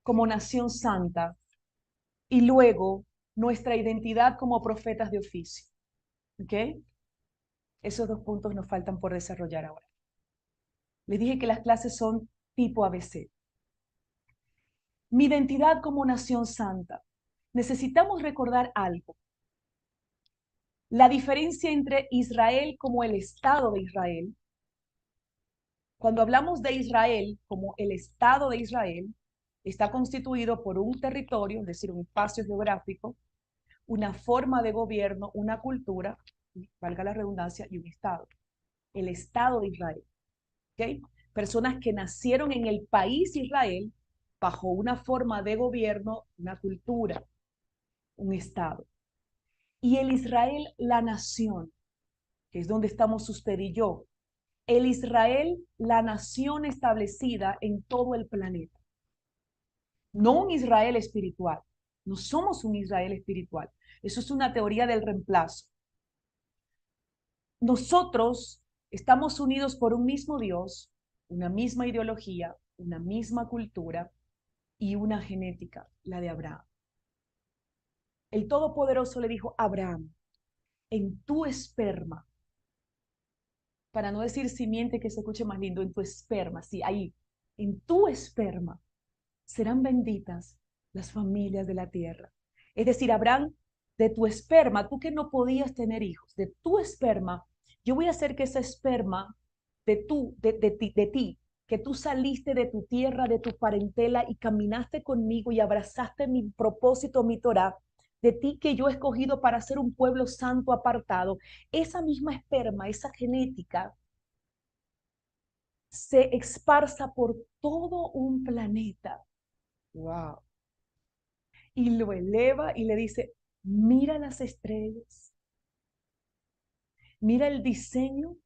S2: como nación santa y luego nuestra identidad como profetas de oficio. ¿Ok? Esos dos puntos nos faltan por desarrollar ahora. Les dije que las clases son tipo ABC. Mi identidad como nación santa. Necesitamos recordar algo. La diferencia entre Israel como el Estado de Israel. Cuando hablamos de Israel como el Estado de Israel, está constituido por un territorio, es decir, un espacio geográfico, una forma de gobierno, una cultura, valga la redundancia, y un Estado. El Estado de Israel. ¿Okay? Personas que nacieron en el país Israel bajo una forma de gobierno, una cultura, un Estado. Y el Israel, la nación, que es donde estamos usted y yo. El Israel, la nación establecida en todo el planeta. No un Israel espiritual. No somos un Israel espiritual. Eso es una teoría del reemplazo. Nosotros estamos unidos por un mismo Dios, una misma ideología, una misma cultura y una genética, la de Abraham. El Todopoderoso le dijo a Abraham, en tu esperma, para no decir simiente que se escuche más lindo, en tu esperma, sí, ahí, en tu esperma serán benditas las familias de la tierra. Es decir, Abraham, de tu esperma, tú que no podías tener hijos, de tu esperma, yo voy a hacer que esa esperma de ti, que tú saliste de tu tierra, de tu parentela y caminaste conmigo y abrazaste mi propósito, mi Torah, de ti que yo he escogido para ser un pueblo santo apartado, esa misma esperma, esa genética, se esparza por todo un planeta. Wow. Y lo eleva y le dice, mira las estrellas, mira el diseño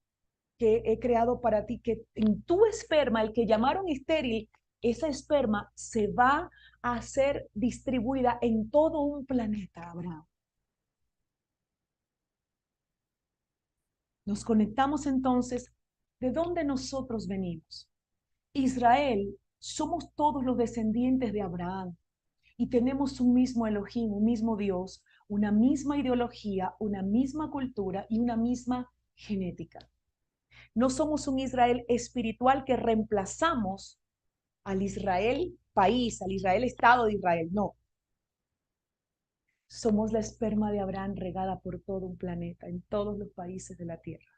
S2: que he creado para ti, que en tu esperma, el que llamaron estéril, esa esperma se va a ser distribuida en todo un planeta, Abraham. Nos conectamos entonces de dónde nosotros venimos. Israel, somos todos los descendientes de Abraham y tenemos un mismo Elohim, un mismo Dios, una misma ideología, una misma cultura y una misma genética. No somos un Israel espiritual que reemplazamos al Israel país, al Israel Estado de Israel, no. Somos la esperma de Abraham regada por todo un planeta, en todos los países de la tierra.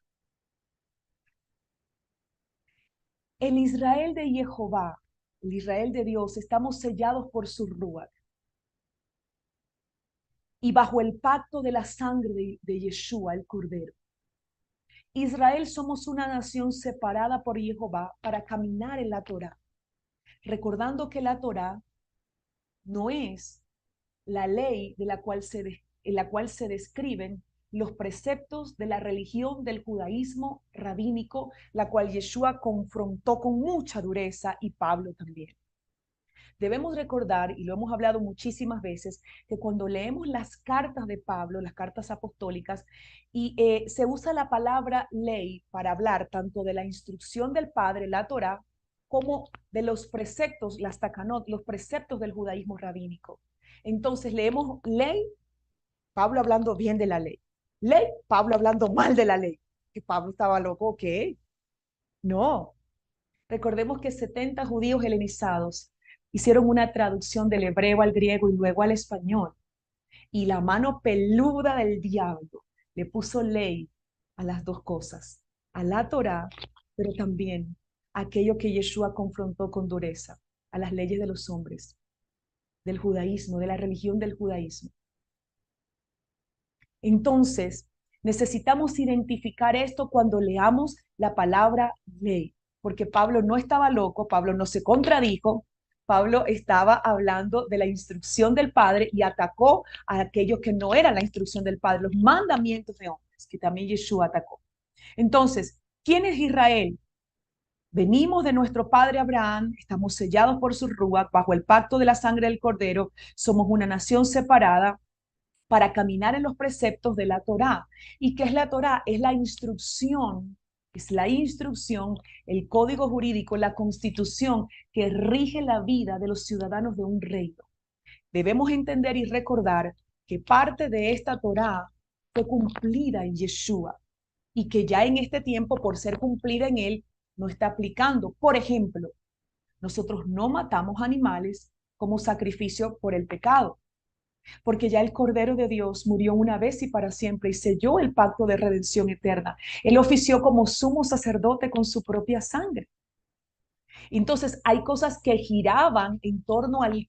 S2: El Israel de Jehová, el Israel de Dios, estamos sellados por su Ruach y bajo el pacto de la sangre de Yeshua, el Cordero. Israel somos una nación separada por Jehová para caminar en la Torá, recordando que la Torá no es la ley en la cual se describen los preceptos de la religión del judaísmo rabínico, la cual Yeshua confrontó con mucha dureza y Pablo también. Debemos recordar, y lo hemos hablado muchísimas veces, que cuando leemos las cartas de Pablo, las cartas apostólicas, y se usa la palabra ley para hablar tanto de la instrucción del Padre, la Torá, como de los preceptos, las takanot, los preceptos del judaísmo rabínico. Entonces leemos ley, Pablo hablando bien de la ley. Ley, Pablo hablando mal de la ley. Que Pablo estaba loco, ¿qué? No. Recordemos que 70 judíos helenizados hicieron una traducción del hebreo al griego y luego al español. Y la mano peluda del diablo le puso ley a las dos cosas, a la Torá, pero también a aquello que Yeshua confrontó con dureza, a las leyes de los hombres, del judaísmo, de la religión del judaísmo. Entonces, necesitamos identificar esto cuando leamos la palabra ley, porque Pablo no estaba loco, Pablo no se contradijo, Pablo estaba hablando de la instrucción del Padre y atacó a aquellos que no eran la instrucción del Padre, los mandamientos de hombres, que también Yeshua atacó. Entonces, ¿quién es Israel? Venimos de nuestro padre Abraham, estamos sellados por su ruach, bajo el pacto de la sangre del Cordero, somos una nación separada para caminar en los preceptos de la Torá. ¿Y qué es la Torá? Es la instrucción, el código jurídico, la constitución que rige la vida de los ciudadanos de un reino. Debemos entender y recordar que parte de esta Torá fue cumplida en Yeshua y que ya en este tiempo, por ser cumplida en él, no está aplicando. Por ejemplo, nosotros no matamos animales como sacrificio por el pecado, porque ya el Cordero de Dios murió una vez y para siempre y selló el pacto de redención eterna. Él ofició como sumo sacerdote con su propia sangre. Entonces hay cosas que giraban en torno al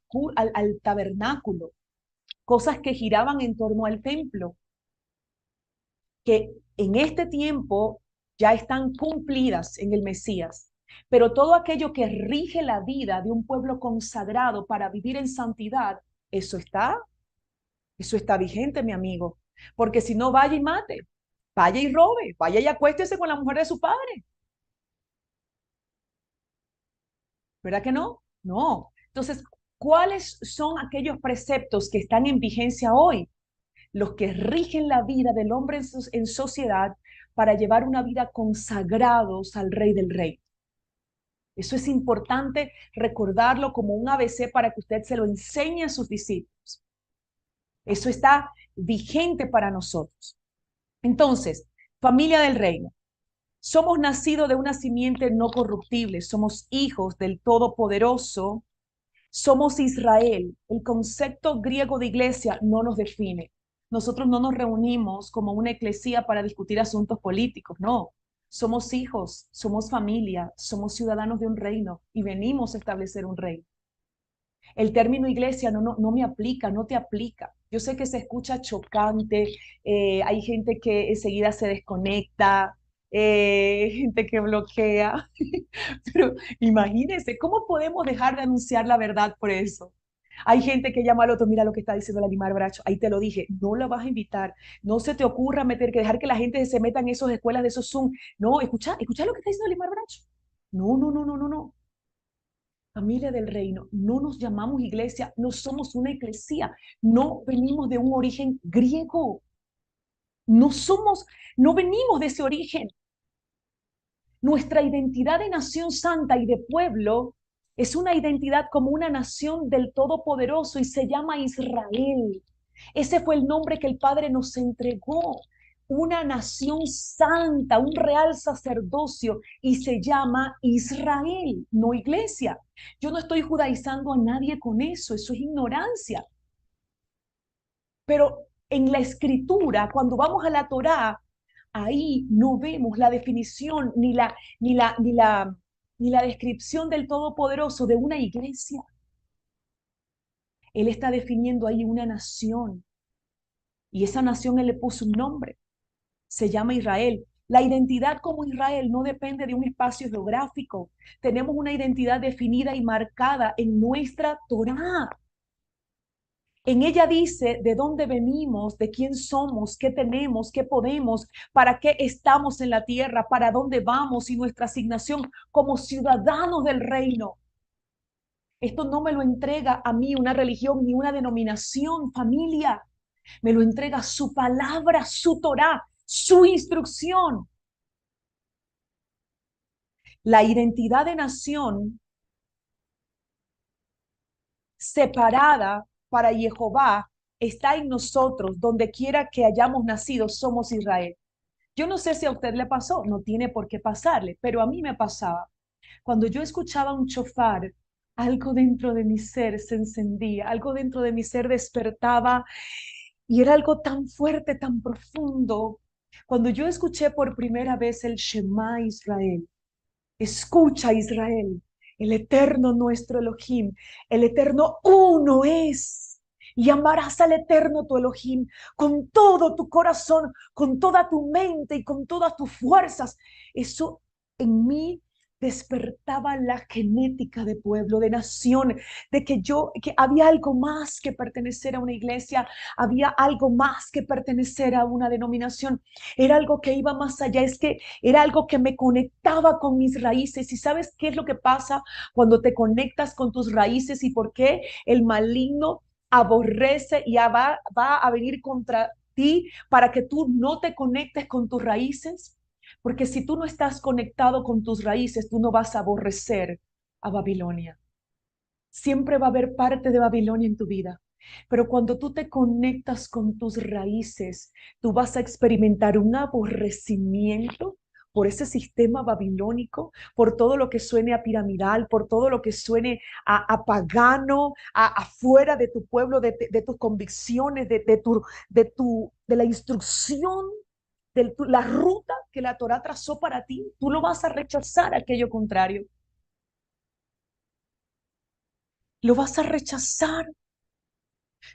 S2: tabernáculo, cosas que giraban en torno al templo, que en este tiempo ya están cumplidas en el Mesías. Pero todo aquello que rige la vida de un pueblo consagrado para vivir en santidad, eso está vigente, mi amigo. Porque si no, vaya y mate, vaya y robe, vaya y acuéstese con la mujer de su padre. ¿Verdad que no? No. Entonces, ¿cuáles son aquellos preceptos que están en vigencia hoy? Los que rigen la vida del hombre en sociedad para llevar una vida consagrados al Rey del Rey. Eso es importante recordarlo como un ABC para que usted se lo enseñe a sus discípulos. Eso está vigente para nosotros. Entonces, familia del reino, somos nacidos de una simiente no corruptible, somos hijos del Todopoderoso, somos Israel. El concepto griego de iglesia no nos define. Nosotros no nos reunimos como una eclesía para discutir asuntos políticos, no. Somos hijos, somos familia, somos ciudadanos de un reino y venimos a establecer un reino. El término iglesia no me aplica, no te aplica. Yo sé que se escucha chocante, hay gente que enseguida se desconecta, gente que bloquea, pero imagínense, ¿cómo podemos dejar de anunciar la verdad por eso? Hay gente que llama al otro, mira lo que está diciendo la Limar Bracho, ahí te lo dije, no la vas a invitar, no se te ocurra dejar que la gente se meta en esas escuelas de esos Zoom. No, escucha lo que está diciendo la Limar Bracho. No. Familia del reino, no nos llamamos iglesia, no somos una eclesía, no venimos de un origen griego, no venimos de ese origen. Nuestra identidad de nación santa y de pueblo es una identidad como una nación del Todopoderoso y se llama Israel. Ese fue el nombre que el Padre nos entregó. Una nación santa, un real sacerdocio y se llama Israel, no iglesia. Yo no estoy judaizando a nadie con eso es ignorancia. Pero en la escritura, cuando vamos a la Torá, ahí no vemos la definición ni la descripción del Todopoderoso de una iglesia. Él está definiendo ahí una nación y esa nación él le puso un nombre, se llama Israel. La identidad como Israel no depende de un espacio geográfico. Tenemos una identidad definida y marcada en nuestra Torá. En ella dice de dónde venimos, de quién somos, qué tenemos, qué podemos, para qué estamos en la tierra, para dónde vamos y nuestra asignación como ciudadanos del reino. Esto no me lo entrega a mí una religión ni una denominación, familia. Me lo entrega su palabra, su Torá, su instrucción. La identidad de nación separada para Jehová está en nosotros, donde quiera que hayamos nacido, somos Israel. Yo no sé si a usted le pasó, no tiene por qué pasarle, pero a mí me pasaba. Cuando yo escuchaba un chofar, algo dentro de mi ser se encendía, algo dentro de mi ser despertaba y era algo tan fuerte, tan profundo. Cuando yo escuché por primera vez el Shema Israel, escucha Israel, el eterno nuestro Elohim, el eterno uno es. Y amarás al eterno tu Elohim con todo tu corazón, con toda tu mente y con todas tus fuerzas. Eso en mí despertaba la genética de pueblo, de nación, de que había algo más que pertenecer a una iglesia, había algo más que pertenecer a una denominación. Era algo que iba más allá, es que era algo que me conectaba con mis raíces. ¿Y sabes qué es lo que pasa cuando te conectas con tus raíces y por qué el maligno aborrece y va a venir contra ti para que tú no te conectes con tus raíces? Porque si tú no estás conectado con tus raíces, tú no vas a aborrecer a Babilonia. Siempre va a haber parte de Babilonia en tu vida. Pero cuando tú te conectas con tus raíces, tú vas a experimentar un aborrecimiento por ese sistema babilónico, por todo lo que suene a piramidal, por todo lo que suene a pagano, afuera de tu pueblo, de tus convicciones, de la instrucción, la ruta que la Torah trazó para ti. Tú lo vas a rechazar aquello contrario. Lo vas a rechazar.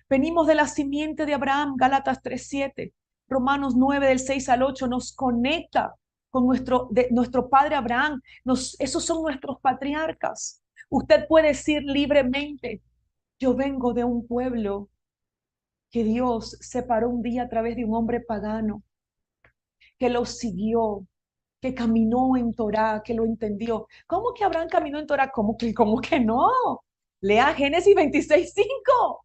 S2: Venimos de la simiente de Abraham, Gálatas 3:7, Romanos 9 del 6 al 8 nos conecta con nuestro padre Abraham. Esos son nuestros patriarcas. Usted puede decir libremente, yo vengo de un pueblo que Dios separó un día a través de un hombre pagano, que lo siguió, que caminó en Torá, que lo entendió. ¿Cómo que Abraham caminó en Torá? ¿Cómo que no? Lea Génesis 26:5.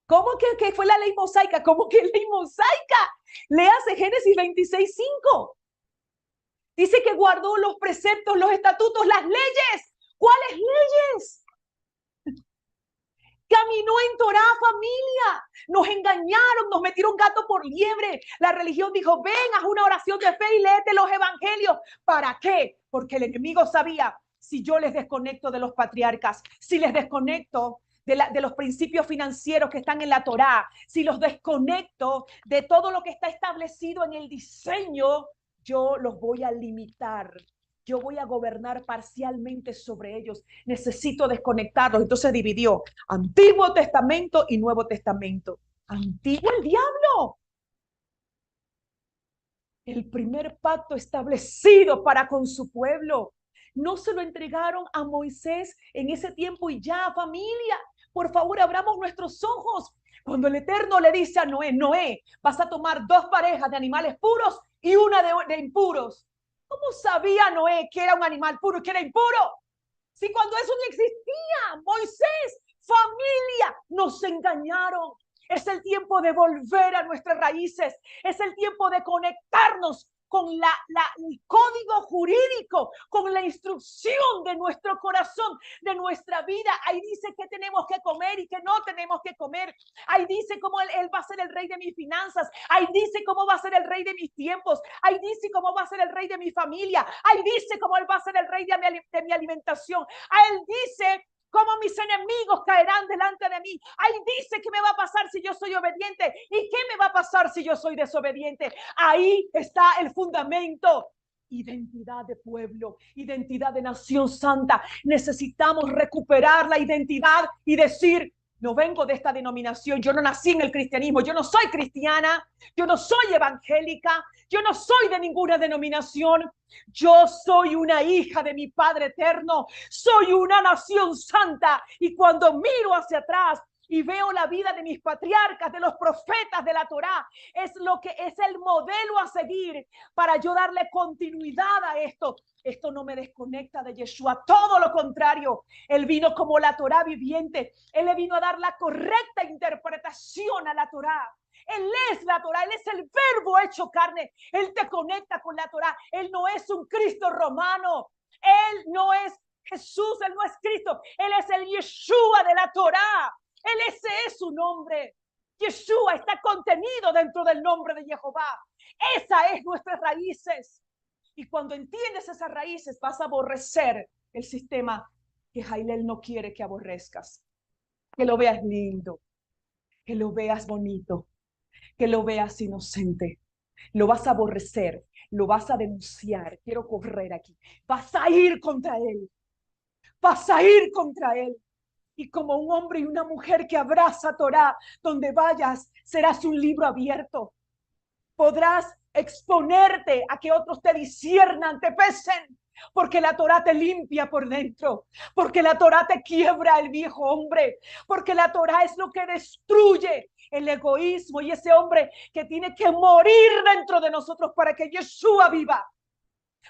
S2: ¿Cómo que fue la ley mosaica? ¿Cómo que ley mosaica? Léase Génesis 26:5. Dice que guardó los preceptos, los estatutos, las leyes. ¿Cuáles leyes? Caminó en Torá, familia. Nos engañaron, nos metieron gato por liebre. La religión dijo, ven, haz una oración de fe y léete los evangelios. ¿Para qué? Porque el enemigo sabía, si yo les desconecto de los patriarcas, si les desconecto de los principios financieros que están en la Torá, si los desconecto de todo lo que está establecido en el diseño, yo los voy a limitar. Yo voy a gobernar parcialmente sobre ellos. Necesito desconectarlos. Entonces dividió Antiguo Testamento y Nuevo Testamento. Antiguo el diablo. El primer pacto establecido para con su pueblo. No se lo entregaron a Moisés en ese tiempo y ya, familia. Por favor, abramos nuestros ojos. Cuando el Eterno le dice a Noé, Noé, vas a tomar 2 parejas de animales puros y una de impuros. ¿Cómo sabía Noé que era un animal puro y que era impuro? Si cuando eso no existía, Moisés, familia, nos engañaron. Es el tiempo de volver a nuestras raíces. Es el tiempo de conectarnos con el código jurídico, con la instrucción de nuestro corazón, de nuestra vida. Ahí dice qué tenemos que comer y qué no tenemos que comer. Ahí dice cómo él va a ser el rey de mis finanzas. Ahí dice cómo va a ser el rey de mis tiempos. Ahí dice cómo va a ser el rey de mi familia. Ahí dice cómo él va a ser el rey de mi alimentación. Ahí dice cómo mis enemigos caerán delante de mí. Ahí dice qué me va a pasar si yo soy obediente y qué me va a pasar si yo soy desobediente. Ahí está el fundamento. Identidad de pueblo, identidad de nación santa. Necesitamos recuperar la identidad y decir, no vengo de esta denominación, yo no nací en el cristianismo, yo no soy cristiana, yo no soy evangélica, yo no soy de ninguna denominación, yo soy una hija de mi Padre eterno, soy una nación santa. Y cuando miro hacia atrás y veo la vida de mis patriarcas, de los profetas de la Torá, es lo que es el modelo a seguir para yo darle continuidad a esto. Esto no me desconecta de Yeshua, todo lo contrario. Él vino como la Torá viviente. Él le vino a dar la correcta interpretación a la Torá. Él es la Torá, Él es el verbo hecho carne. Él te conecta con la Torá. Él no es un Cristo romano. Él no es Jesús, Él no es Cristo. Él es el Yeshua de la Torá. Él, ese es su nombre. Yeshua está contenido dentro del nombre de Jehová. Esa es nuestras raíces. Y cuando entiendes esas raíces, vas a aborrecer el sistema que Jailel no quiere que aborrezcas, que lo veas lindo, que lo veas bonito, que lo veas inocente. Lo vas a aborrecer, lo vas a denunciar. Quiero correr aquí. Vas a ir contra él. Vas a ir contra él. Y como un hombre y una mujer que abraza Torá, donde vayas, serás un libro abierto. Podrás exponerte a que otros te disciernan, te pesen, porque la Torá te limpia por dentro, porque la Torá te quiebra el viejo hombre, porque la Torá es lo que destruye el egoísmo y ese hombre que tiene que morir dentro de nosotros para que Yeshua viva.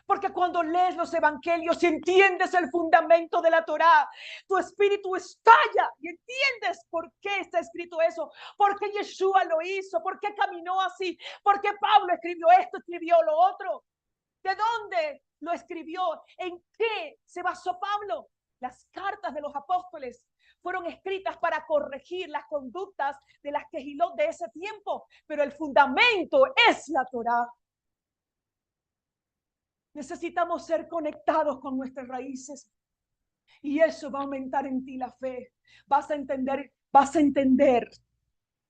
S2: Porque cuando lees los evangelios y entiendes el fundamento de la Torá, tu espíritu estalla y entiendes por qué está escrito eso, por qué Yeshua lo hizo, por qué caminó así, por qué Pablo escribió esto, escribió lo otro. ¿De dónde lo escribió? ¿En qué se basó Pablo? Las cartas de los apóstoles fueron escritas para corregir las conductas de las quejilot de ese tiempo, pero el fundamento es la Torá. Necesitamos ser conectados con nuestras raíces y eso va a aumentar en ti la fe. Vas a entender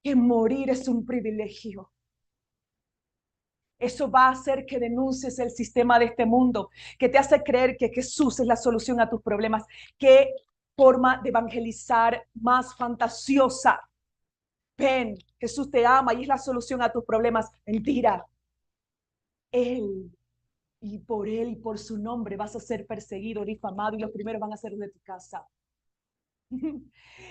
S2: que morir es un privilegio. Eso va a hacer que denuncies el sistema de este mundo, que te hace creer que Jesús es la solución a tus problemas. Qué forma de evangelizar más fantasiosa. Ven, Jesús te ama y es la solución a tus problemas. Mentira. Él y por él y por su nombre vas a ser perseguido, difamado y los primeros van a ser de tu casa.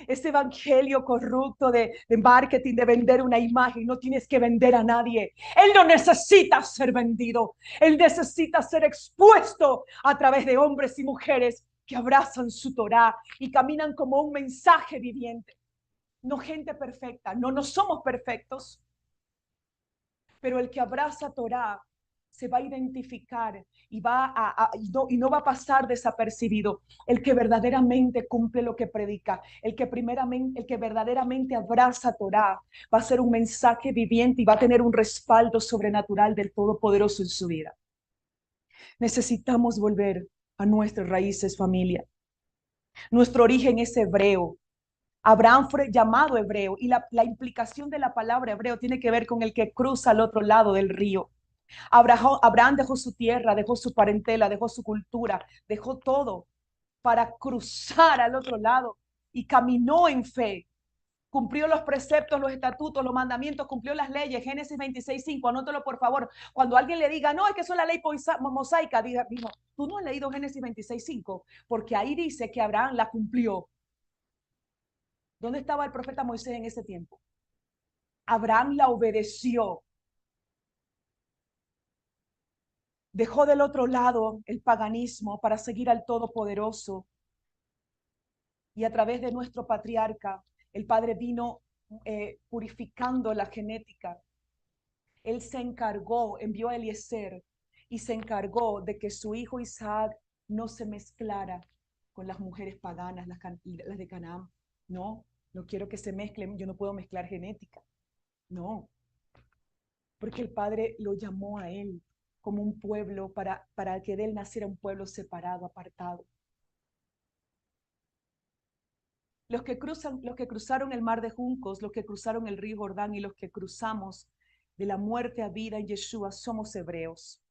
S2: Ese evangelio corrupto de marketing, de vender una imagen, no tienes que vender a nadie. Él no necesita ser vendido. Él necesita ser expuesto a través de hombres y mujeres que abrazan su Torá y caminan como un mensaje viviente. No gente perfecta, no somos perfectos, pero el que abraza Torá se va a identificar y no va a pasar desapercibido. El que verdaderamente cumple lo que predica, el que verdaderamente abraza Torá, va a ser un mensaje viviente y va a tener un respaldo sobrenatural del Todopoderoso en su vida. Necesitamos volver a nuestras raíces, familia. Nuestro origen es hebreo. Abraham fue llamado hebreo y la implicación de la palabra hebreo tiene que ver con el que cruza al otro lado del río. Abraham dejó su tierra, dejó su parentela, dejó su cultura, dejó todo para cruzar al otro lado y caminó en fe. Cumplió los preceptos, los estatutos, los mandamientos, cumplió las leyes. Génesis 26:5, anótelo por favor. Cuando alguien le diga, no, es que eso es la ley mosaica, diga, tú no has leído Génesis 26:5, porque ahí dice que Abraham la cumplió. ¿Dónde estaba el profeta Moisés en ese tiempo? Abraham la obedeció. Dejó del otro lado el paganismo para seguir al Todopoderoso. Y a través de nuestro patriarca, el Padre vino purificando la genética. Él se encargó, envió a Eliezer y se encargó de que su hijo Isaac no se mezclara con las mujeres paganas, las de Canaán. No quiero que se mezclen, yo no puedo mezclar genética. No, porque el Padre lo llamó a él como un pueblo para que de él naciera un pueblo separado, apartado. Los que cruzaron el mar de juncos, los que cruzaron el río Jordán y los que cruzamos de la muerte a vida en Yeshua somos hebreos.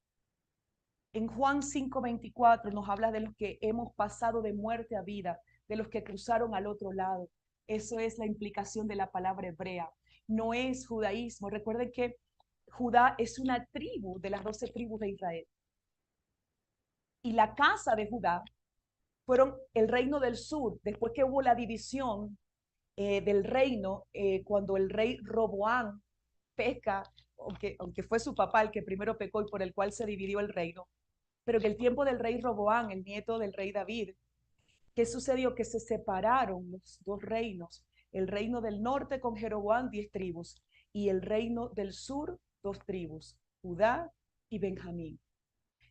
S2: En Juan 5:24 nos habla de los que hemos pasado de muerte a vida, de los que cruzaron al otro lado. Eso es la implicación de la palabra hebrea. No es judaísmo. Recuerden que Judá es una tribu de las 12 tribus de Israel. Y la casa de Judá fueron el reino del sur, después que hubo la división del reino, cuando el rey Roboam peca, aunque fue su papá el que primero pecó y por el cual se dividió el reino, pero en el tiempo del rey Roboam, el nieto del rey David, ¿qué sucedió? Que se separaron los dos reinos, el reino del norte con Jeroboam 10 tribus y el reino del sur 2 tribus, Judá y Benjamín.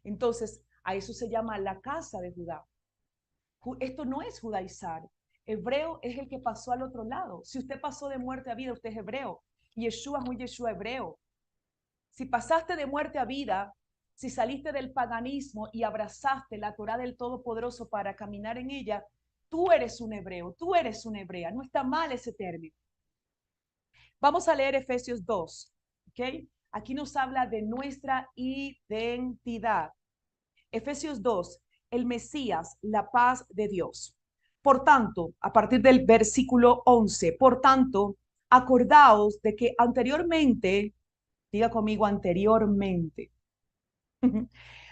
S2: Entonces, a eso se llama la casa de Judá. Esto no es judaizar. Hebreo es el que pasó al otro lado. Si usted pasó de muerte a vida, usted es hebreo. Yeshua es un Yeshua hebreo. Si pasaste de muerte a vida, si saliste del paganismo y abrazaste la Torá del Todopoderoso para caminar en ella, Tú eres un hebreo, tú eres una hebrea. No está mal ese término. Vamos a leer Efesios 2, ¿ok? Aquí nos habla de nuestra identidad. Efesios 2, el Mesías, la paz de Dios. Por tanto, a partir del versículo 11, por tanto, acordaos de que anteriormente, diga conmigo anteriormente,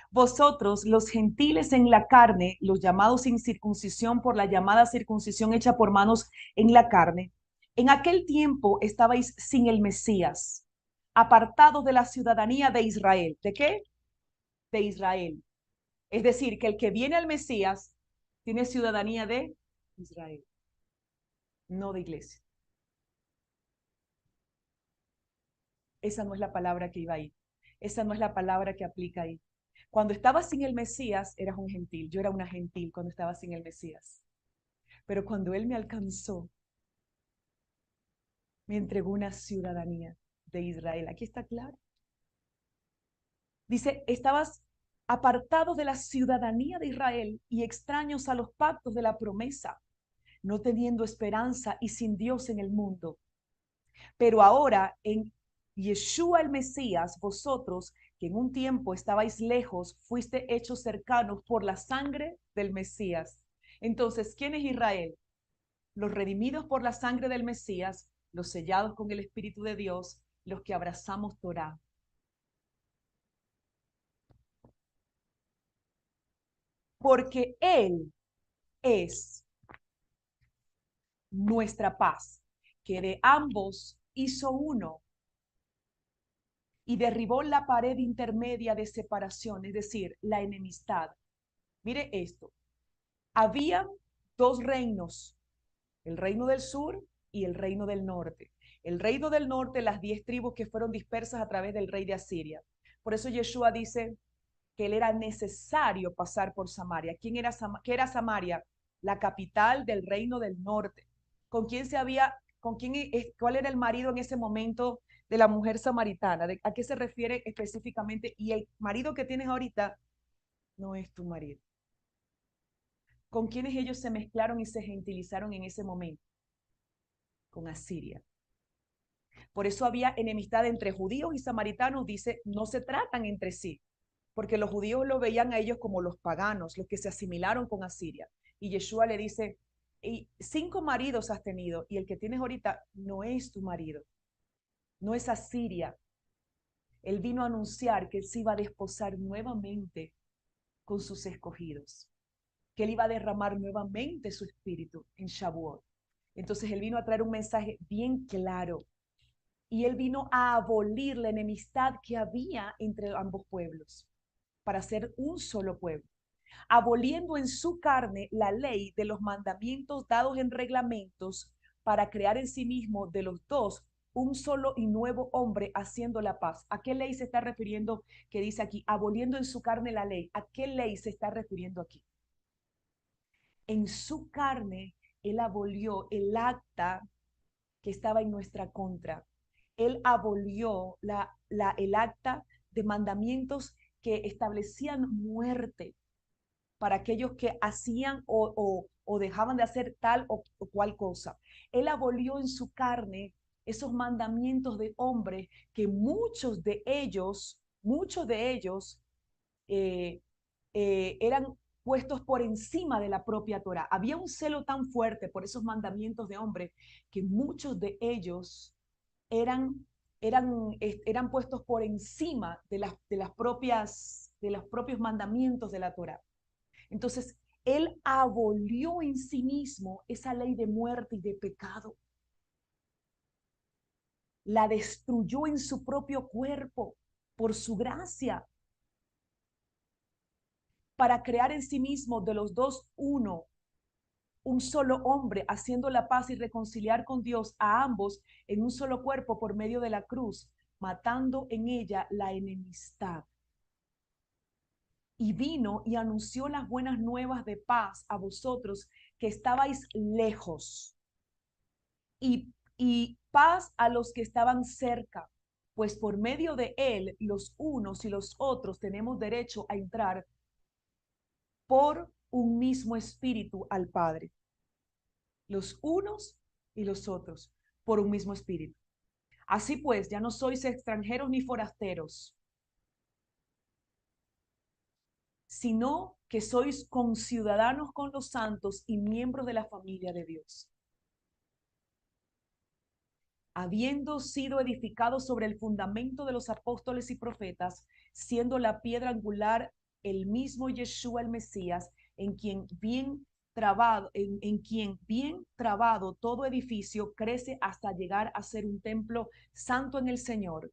S2: vosotros, los gentiles en la carne, los llamados sin circuncisión por la llamada circuncisión hecha por manos en la carne, en aquel tiempo estabais sin el Mesías, apartados de la ciudadanía de Israel. ¿De qué? De Israel. Es decir, que el que viene al Mesías tiene ciudadanía de Israel, no de iglesia. Esa no es la palabra que iba ahí. Esa no es la palabra que aplica ahí. Cuando estabas sin el Mesías, eras un gentil. Yo era una gentil cuando estaba sin el Mesías. Pero cuando Él me alcanzó, me entregó una ciudadanía de Israel. Aquí está claro. Dice, estabas apartados de la ciudadanía de Israel y extraños a los pactos de la promesa, no teniendo esperanza y sin Dios en el mundo. Pero ahora en Yeshua el Mesías, vosotros que en un tiempo estabais lejos, fuiste hechos cercanos por la sangre del Mesías. Entonces, ¿quién es Israel? Los redimidos por la sangre del Mesías, los sellados con el Espíritu de Dios, los que abrazamos Torá. Porque Él es nuestra paz, que de ambos hizo uno y derribó la pared intermedia de separación, es decir, la enemistad. Mire esto, había dos reinos, el reino del sur y el reino del norte. El reino del norte, las 10 tribus que fueron dispersas a través del rey de Asiria. Por eso Yeshua dice que él era necesario pasar por Samaria. ¿Qué era Samaria? La capital del reino del norte. ¿Cuál era el marido en ese momento de la mujer samaritana? ¿A qué se refiere específicamente? Y el marido que tienes ahorita no es tu marido. ¿Con quiénes ellos se mezclaron y se gentilizaron en ese momento? Con Asiria. Por eso había enemistad entre judíos y samaritanos, dice, no se tratan entre sí, porque los judíos lo veían a ellos como los paganos, los que se asimilaron con Asiria. Y Yeshua le dice, y 5 maridos has tenido, y el que tienes ahorita no es tu marido, no es Asiria. Él vino a anunciar que él se iba a desposar nuevamente con sus escogidos, que él iba a derramar nuevamente su espíritu en Shavuot. Entonces él vino a traer un mensaje bien claro y él vino a abolir la enemistad que había entre ambos pueblos para ser un solo pueblo, aboliendo en su carne la ley de los mandamientos dados en reglamentos para crear en sí mismo de los dos un solo y nuevo hombre haciendo la paz. ¿A qué ley se está refiriendo que dice aquí, aboliendo en su carne la ley? ¿A qué ley se está refiriendo aquí? En su carne, él abolió el acta que estaba en nuestra contra. Él abolió el acta de mandamientos que establecían muerte para aquellos que hacían o dejaban de hacer tal o cual cosa. Él abolió en su carne esos mandamientos de hombre que muchos de ellos eran puestos por encima de la propia Torah. Había un celo tan fuerte por esos mandamientos de hombre que muchos de ellos eran puestos por encima de los propios mandamientos de la Torah. Entonces, él abolió en sí mismo esa ley de muerte y de pecado. La destruyó en su propio cuerpo por su gracia para crear en sí mismo de los dos uno, un solo hombre, haciendo la paz y reconciliar con Dios a ambos en un solo cuerpo por medio de la cruz, matando en ella la enemistad. Y vino y anunció las buenas nuevas de paz a vosotros que estabais lejos, y paz a los que estaban cerca, pues por medio de él los unos y los otros tenemos derecho a entrar por un mismo espíritu al Padre. los unos y los otros, por un mismo espíritu. Así pues, ya no sois extranjeros ni forasteros, sino que sois conciudadanos con los santos y miembros de la familia de Dios, habiendo sido edificados sobre el fundamento de los apóstoles y profetas, siendo la piedra angular el mismo Yeshua el Mesías, en quien bien trabado todo edificio crece hasta llegar a ser un templo santo en el Señor,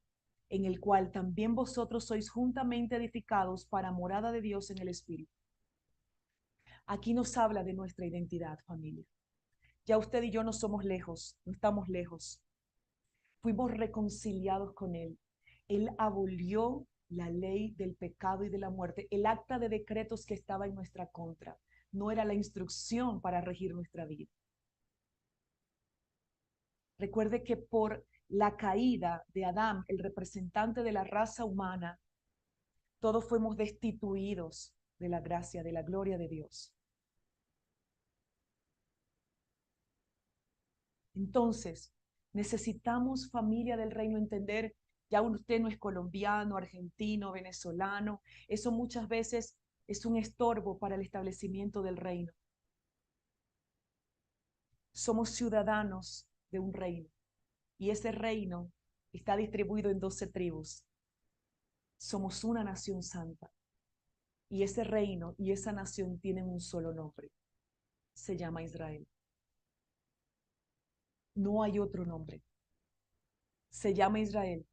S2: en el cual también vosotros sois juntamente edificados para morada de Dios en el Espíritu. Aquí nos habla de nuestra identidad, familia. Ya usted y yo no somos lejos, no estamos lejos. Fuimos reconciliados con Él. Él abolió la ley del pecado y de la muerte, el acta de decretos que estaba en nuestra contra. No era la instrucción para regir nuestra vida. Recuerde que por la caída de Adán, el representante de la raza humana, todos fuimos destituidos de la gracia, de la gloria de Dios. Entonces, necesitamos, familia del reino, entender, ya usted no es colombiano, argentino, venezolano, eso muchas veces es un estorbo para el establecimiento del reino. Somos ciudadanos de un reino y ese reino está distribuido en 12 tribus. Somos una nación santa y ese reino y esa nación tienen un solo nombre. Se llama Israel. No hay otro nombre. Se llama Israel.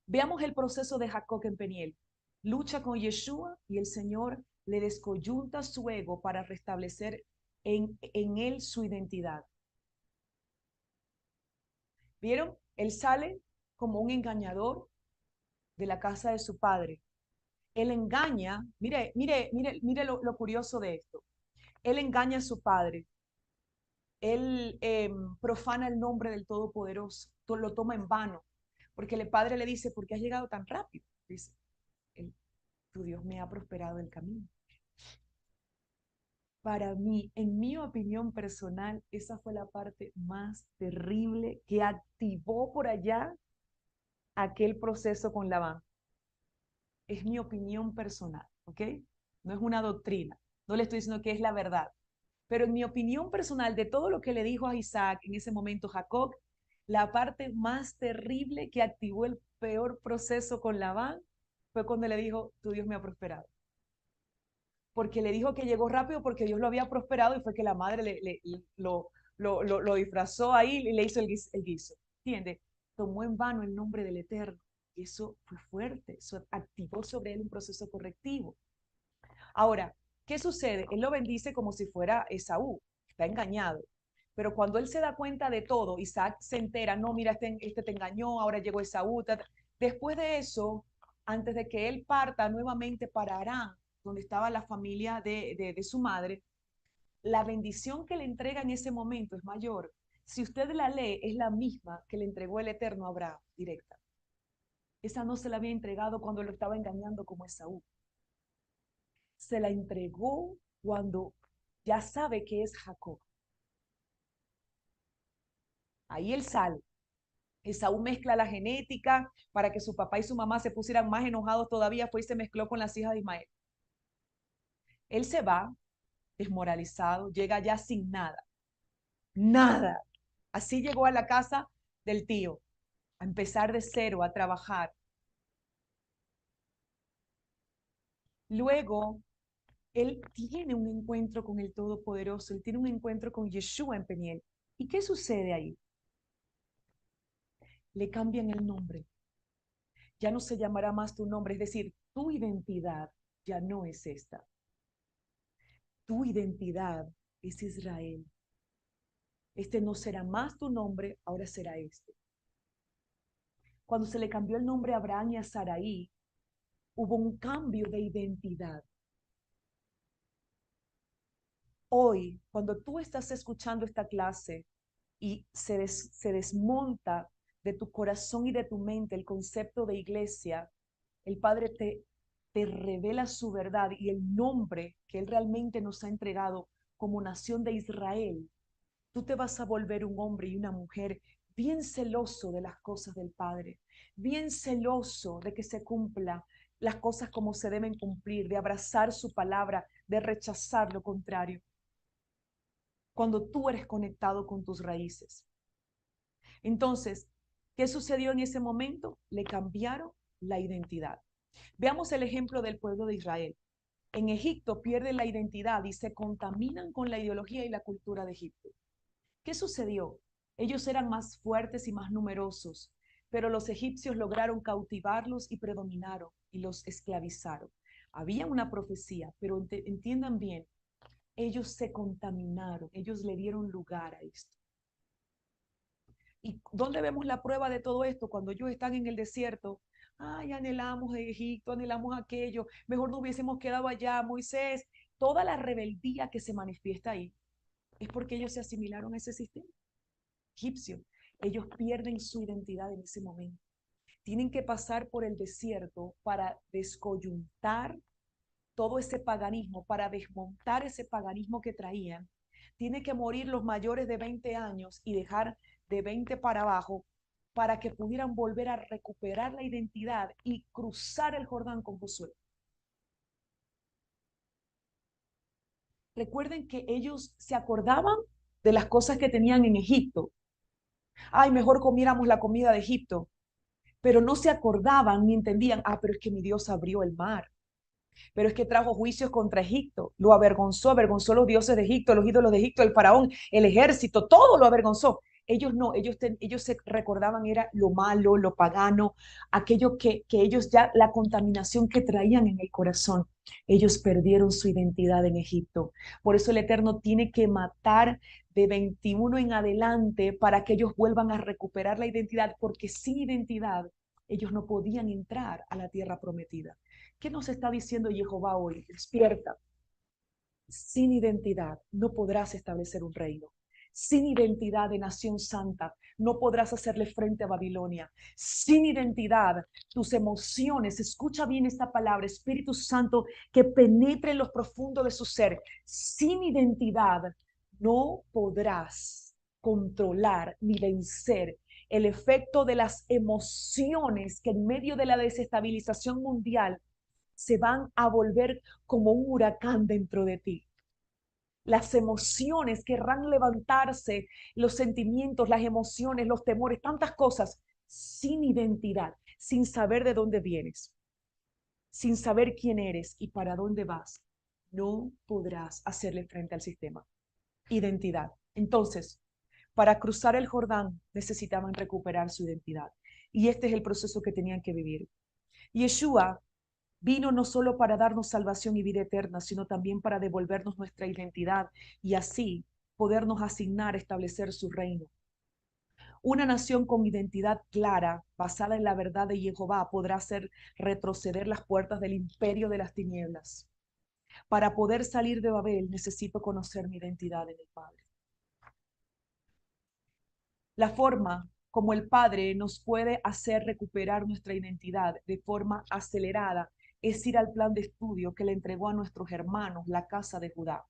S2: Veamos el proceso de Jacob en Peniel. Lucha con Yeshua y el Señor le descoyunta su ego para restablecer en él su identidad. ¿Vieron? Él sale como un engañador de la casa de su padre. Él engaña, mire lo curioso de esto. Él engaña a su padre. Él profana el nombre del Todopoderoso, lo toma en vano, porque el padre le dice, ¿por qué has llegado tan rápido? Dice, tu Dios me ha prosperado el camino. Para mí, en mi opinión personal, esa fue la parte más terrible que activó por allá aquel proceso con Labán. Es mi opinión personal, ¿ok? No es una doctrina, no le estoy diciendo que es la verdad, pero en mi opinión personal de todo lo que le dijo a Isaac en ese momento Jacob, la parte más terrible que activó el peor proceso con Labán fue cuando le dijo, tu Dios me ha prosperado. Porque le dijo que llegó rápido porque Dios lo había prosperado y fue que la madre lo disfrazó ahí y le hizo el guiso. ¿Entiendes? Tomó en vano el nombre del Eterno. Y eso fue fuerte, eso activó sobre él un proceso correctivo. Ahora, ¿qué sucede? Él lo bendice como si fuera Esaú, está engañado. Pero cuando él se da cuenta de todo, Isaac se entera, no, mira, este te engañó, ahora llegó Esaú. Después de eso, antes de que él parta nuevamente para Harán, donde estaba la familia de su madre, la bendición que le entrega en ese momento es mayor. Si usted la lee, es la misma que le entregó el Eterno a Abraham, directa. Esa no se la había entregado cuando lo estaba engañando como Esaú. Se la entregó cuando ya sabe que es Jacob. Ahí él sale. Esaú mezcla la genética para que su papá y su mamá se pusieran más enojados todavía, fue y se mezcló con las hijas de Ismael. Él se va desmoralizado, llega ya sin nada, nada. Así llegó a la casa del tío, a empezar de cero, a trabajar. Luego, él tiene un encuentro con el Todopoderoso, él tiene un encuentro con Yeshua en Peniel. ¿Y qué sucede ahí? Le cambian el nombre. Ya no se llamará más tu nombre, es decir, tu identidad ya no es esta. Tu identidad es Israel. Este no será más tu nombre, ahora será este. Cuando se le cambió el nombre a Abraham y a Saraí, hubo un cambio de identidad. Hoy, cuando tú estás escuchando esta clase y se desmonta de tu corazón y de tu mente el concepto de iglesia, el Padre te revela su verdad y el nombre que Él realmente nos ha entregado como nación de Israel tú te vas a volver un hombre y una mujer bien celoso de las cosas del Padre, bien celoso de que se cumpla las cosas como se deben cumplir, de abrazar su palabra, de rechazar lo contrario. Cuando tú eres conectado con tus raíces. Entonces, ¿qué sucedió en ese momento? Le cambiaron la identidad. Veamos el ejemplo del pueblo de Israel. En Egipto pierden la identidad y se contaminan con la ideología y la cultura de Egipto. ¿Qué sucedió? Ellos eran más fuertes y más numerosos, pero los egipcios lograron cautivarlos y predominaron y los esclavizaron. Había una profecía, pero entiendan bien, ellos se contaminaron, ellos le dieron lugar a esto. ¿Y dónde vemos la prueba de todo esto? Cuando ellos están en el desierto. Ay, anhelamos Egipto, anhelamos aquello. Mejor no hubiésemos quedado allá, Moisés. Toda la rebeldía que se manifiesta ahí es porque ellos se asimilaron a ese sistema egipcio. Ellos pierden su identidad en ese momento. Tienen que pasar por el desierto para descoyuntar todo ese paganismo, para desmontar ese paganismo que traían. Tiene que morir los mayores de 20 años y dejar de 20 para abajo para que pudieran volver a recuperar la identidad y cruzar el Jordán con Josué. Recuerden que ellos se acordaban de las cosas que tenían en Egipto. Ay, mejor comiéramos la comida de Egipto. Pero no se acordaban ni entendían, pero es que mi Dios abrió el mar. Pero es que trajo juicios contra Egipto, lo avergonzó, avergonzó los dioses de Egipto, los ídolos de Egipto, el faraón, el ejército, todo lo avergonzó. Ellos no, ellos se recordaban era lo malo, lo pagano, aquello que ellos ya, la contaminación que traían en el corazón. Ellos perdieron su identidad en Egipto. Por eso el Eterno tiene que matar de 21 en adelante para que ellos vuelvan a recuperar la identidad, porque sin identidad ellos no podían entrar a la tierra prometida. ¿Qué nos está diciendo Jehová hoy? Despierta. Sin identidad no podrás establecer un reino. Sin identidad de nación santa no podrás hacerle frente a Babilonia. Sin identidad, tus emociones, escucha bien esta palabra, Espíritu Santo, que penetre en los profundos de su ser. Sin identidad no podrás controlar ni vencer el efecto de las emociones que en medio de la desestabilización mundial se van a volver como un huracán dentro de ti. Las emociones querrán levantarse, los sentimientos, las emociones, los temores, tantas cosas, sin identidad, sin saber de dónde vienes, sin saber quién eres y para dónde vas. No podrás hacerle frente al sistema. Identidad. Entonces, para cruzar el Jordán necesitaban recuperar su identidad. Y este es el proceso que tenían que vivir. Yeshua vino no solo para darnos salvación y vida eterna, sino también para devolvernos nuestra identidad y así podernos asignar, establecer su reino. Una nación con identidad clara, basada en la verdad de Jehová, podrá hacer retroceder las puertas del imperio de las tinieblas. Para poder salir de Babel, necesito conocer mi identidad en el Padre. La forma como el Padre nos puede hacer recuperar nuestra identidad de forma acelerada es ir al plan de estudio que le entregó a nuestros hermanos la casa de Judá.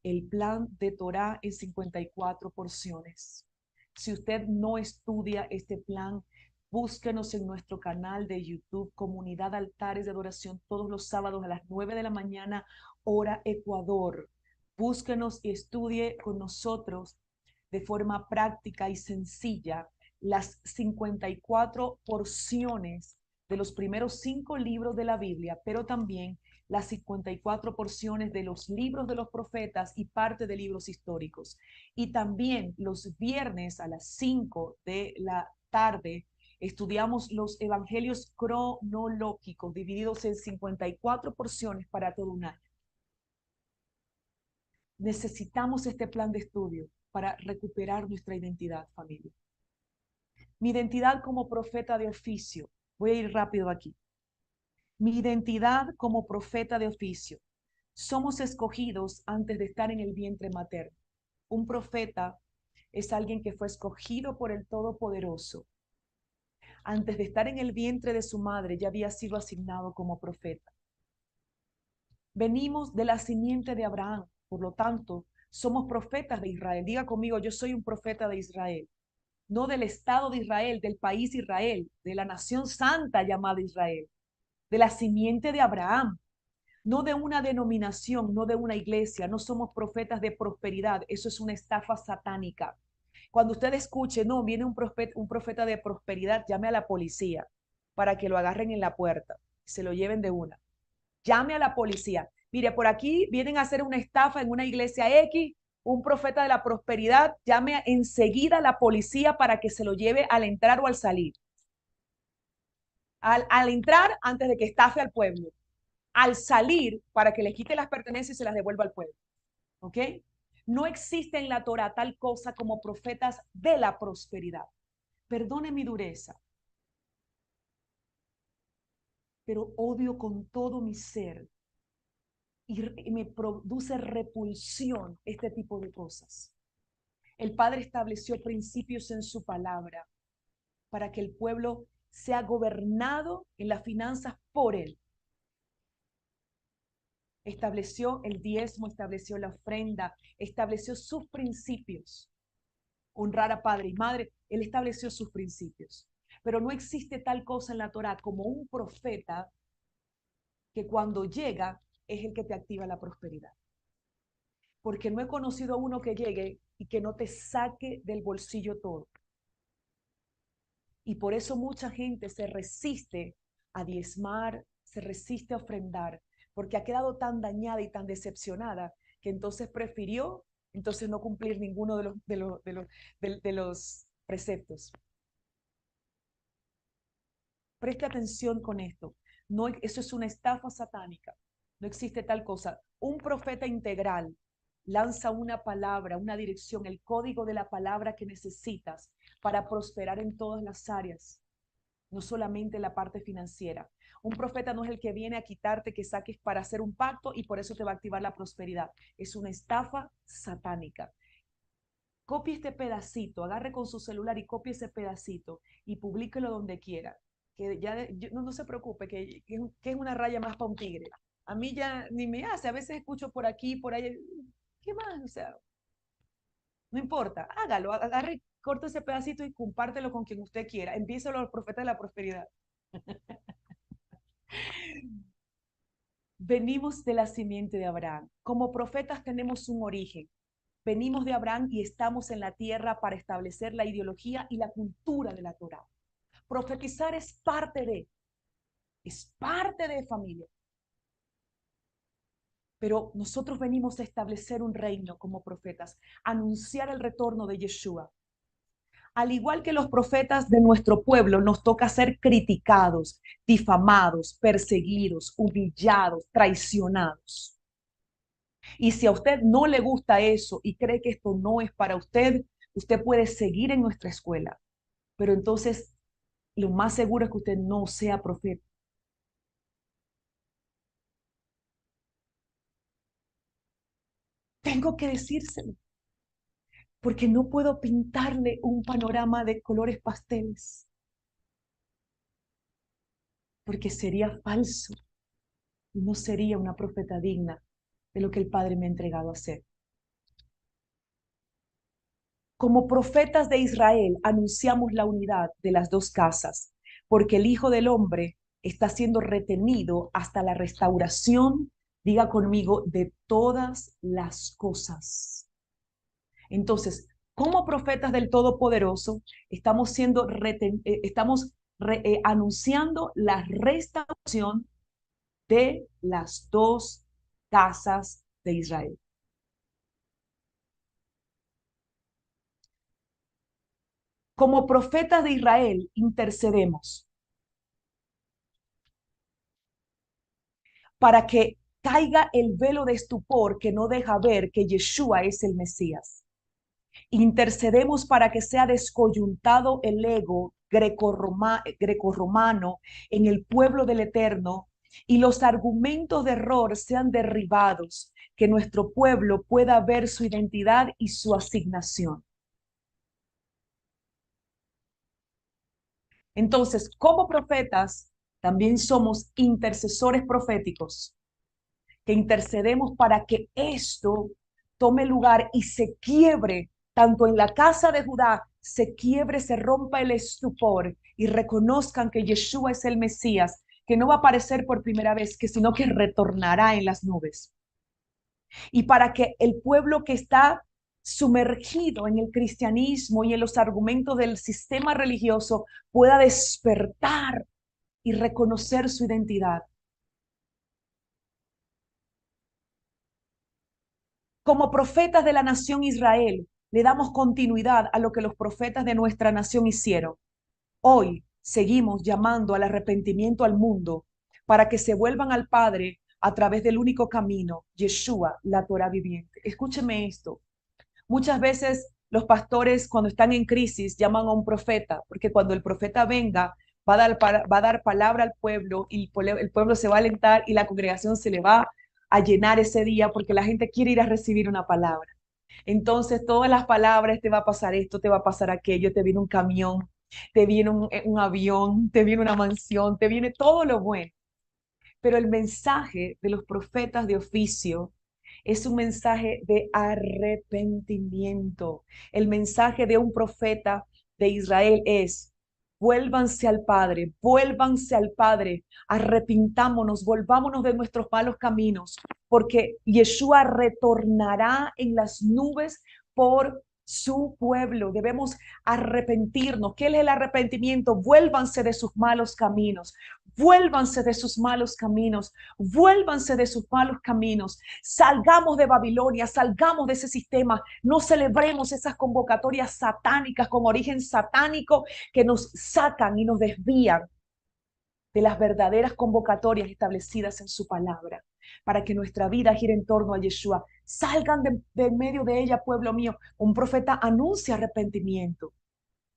S2: El plan de Torá en 54 porciones. Si usted no estudia este plan, búsquenos en nuestro canal de YouTube, Comunidad Altares de Adoración, todos los sábados a las 9 de la mañana, hora Ecuador. Búsquenos y estudie con nosotros de forma práctica y sencilla las 54 porciones de los primeros 5 libros de la Biblia, pero también las 54 porciones de los libros de los profetas y parte de libros históricos. Y también los viernes a las 5 de la tarde estudiamos los evangelios cronológicos divididos en 54 porciones para todo un año. Necesitamos este plan de estudio para recuperar nuestra identidad, familia. Mi identidad como profeta de oficio. Voy a ir rápido aquí. Mi identidad como profeta de oficio. Somos escogidos antes de estar en el vientre materno. Un profeta es alguien que fue escogido por el Todopoderoso. Antes de estar en el vientre de su madre ya había sido asignado como profeta. Venimos de la simiente de Abraham, por lo tanto, Somos profetas de Israel. Diga conmigo, yo soy un profeta de Israel. No del Estado de Israel, del país Israel, de la nación santa llamada Israel, de la simiente de Abraham, no de una denominación, no de una iglesia. No somos profetas de prosperidad. Eso es una estafa satánica. Cuando usted escuche, no, viene un profeta de prosperidad, llame a la policía para que lo agarren en la puerta, se lo lleven de una. Llame a la policía. Mire, por aquí vienen a hacer una estafa en una iglesia X, un profeta de la prosperidad, llame enseguida a la policía para que se lo lleve al entrar o al salir. Al entrar, antes de que estafe al pueblo. Al salir, para que le quite las pertenencias y se las devuelva al pueblo. ¿Ok? No existe en la Torah tal cosa como profetas de la prosperidad. Perdone mi dureza, pero odio con todo mi ser y me produce repulsión este tipo de cosas. El Padre estableció principios en su palabra para que el pueblo sea gobernado en las finanzas por él. Estableció el diezmo, estableció la ofrenda, estableció sus principios. Honrar a padre y madre, él estableció sus principios. Pero no existe tal cosa en la Torá como un profeta que cuando llega es el que te activa la prosperidad. Porque no he conocido a uno que llegue y que no te saque del bolsillo todo. Y por eso mucha gente se resiste a diezmar, se resiste a ofrendar, porque ha quedado tan dañada y tan decepcionada que entonces prefirió entonces no cumplir ninguno de los preceptos. Preste atención con esto. No, eso es una estafa satánica. No existe tal cosa. Un profeta integral lanza una palabra, una dirección, el código de la palabra que necesitas para prosperar en todas las áreas, no solamente en la parte financiera. Un profeta no es el que viene a quitarte que saques para hacer un pacto y por eso te va a activar la prosperidad. Es una estafa satánica. Copie este pedacito, agarre con su celular y copie ese pedacito y publíquelo donde quiera. Que ya no se preocupe, que es una raya más para un tigre. A mí ya ni me hace, a veces escucho por aquí, por ahí, ¿qué más? O sea, no importa, hágalo, agarre, corte ese pedacito y compártelo con quien usted quiera. Empiézalo a los profetas de la prosperidad. Venimos de la simiente de Abraham. Como profetas tenemos un origen. Venimos de Abraham y estamos en la tierra para establecer la ideología y la cultura de la Torá. Profetizar es parte de familia. Pero nosotros venimos a establecer un reino como profetas, anunciar el retorno de Yeshua. Al igual que los profetas de nuestro pueblo, nos toca ser criticados, difamados, perseguidos, humillados, traicionados. Y si a usted no le gusta eso y cree que esto no es para usted, usted puede seguir en nuestra escuela. Pero entonces, lo más seguro es que usted no sea profeta. Tengo que decírselo, porque no puedo pintarle un panorama de colores pasteles, porque sería falso y no sería una profeta digna de lo que el Padre me ha entregado a hacer. Como profetas de Israel, anunciamos la unidad de las dos casas, porque el Hijo del Hombre está siendo retenido hasta la restauración, diga conmigo, de todas las cosas. Entonces, como profetas del Todopoderoso, estamos anunciando la restauración de las dos casas de Israel. Como profetas de Israel, intercedemos para que caiga el velo de estupor que no deja ver que Yeshua es el Mesías. Intercedemos para que sea descoyuntado el ego grecorromano en el pueblo del Eterno y los argumentos de error sean derribados, que nuestro pueblo pueda ver su identidad y su asignación. Entonces, como profetas, también somos intercesores proféticos, que intercedemos para que esto tome lugar y se quiebre, tanto en la casa de Judá, se quiebre, se rompa el estupor y reconozcan que Yeshua es el Mesías, que no va a aparecer por primera vez, sino que retornará en las nubes. Y para que el pueblo que está sumergido en el cristianismo y en los argumentos del sistema religioso pueda despertar y reconocer su identidad. Como profetas de la nación Israel, le damos continuidad a lo que los profetas de nuestra nación hicieron. Hoy seguimos llamando al arrepentimiento al mundo para que se vuelvan al Padre a través del único camino, Yeshua, la Torah viviente. Escúcheme esto. Muchas veces los pastores cuando están en crisis llaman a un profeta, porque cuando el profeta venga va a dar palabra al pueblo y el pueblo se va a alentar y la congregación se le va a llenar ese día porque la gente quiere ir a recibir una palabra. Entonces todas las palabras, te va a pasar esto, te va a pasar aquello, te viene un camión, te viene un avión, te viene una mansión, te viene todo lo bueno. Pero el mensaje de los profetas de oficio es un mensaje de arrepentimiento. El mensaje de un profeta de Israel es: vuélvanse al Padre, arrepintámonos, volvámonos de nuestros malos caminos, porque Yeshua retornará en las nubes por su pueblo. Debemos arrepentirnos. ¿Qué es el arrepentimiento? Vuélvanse de sus malos caminos. Vuélvanse de sus malos caminos, vuélvanse de sus malos caminos, salgamos de Babilonia, salgamos de ese sistema, no celebremos esas convocatorias satánicas con origen satánico que nos sacan y nos desvían de las verdaderas convocatorias establecidas en su palabra, para que nuestra vida gire en torno a Yeshua. Salgan de medio de ella, pueblo mío. Un profeta anuncia arrepentimiento.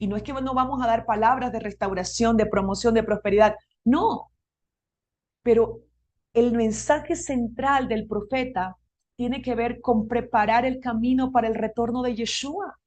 S2: Y no es que no vamos a dar palabras de restauración, de promoción, de prosperidad. No, pero el mensaje central del profeta tiene que ver con preparar el camino para el retorno de Yeshua.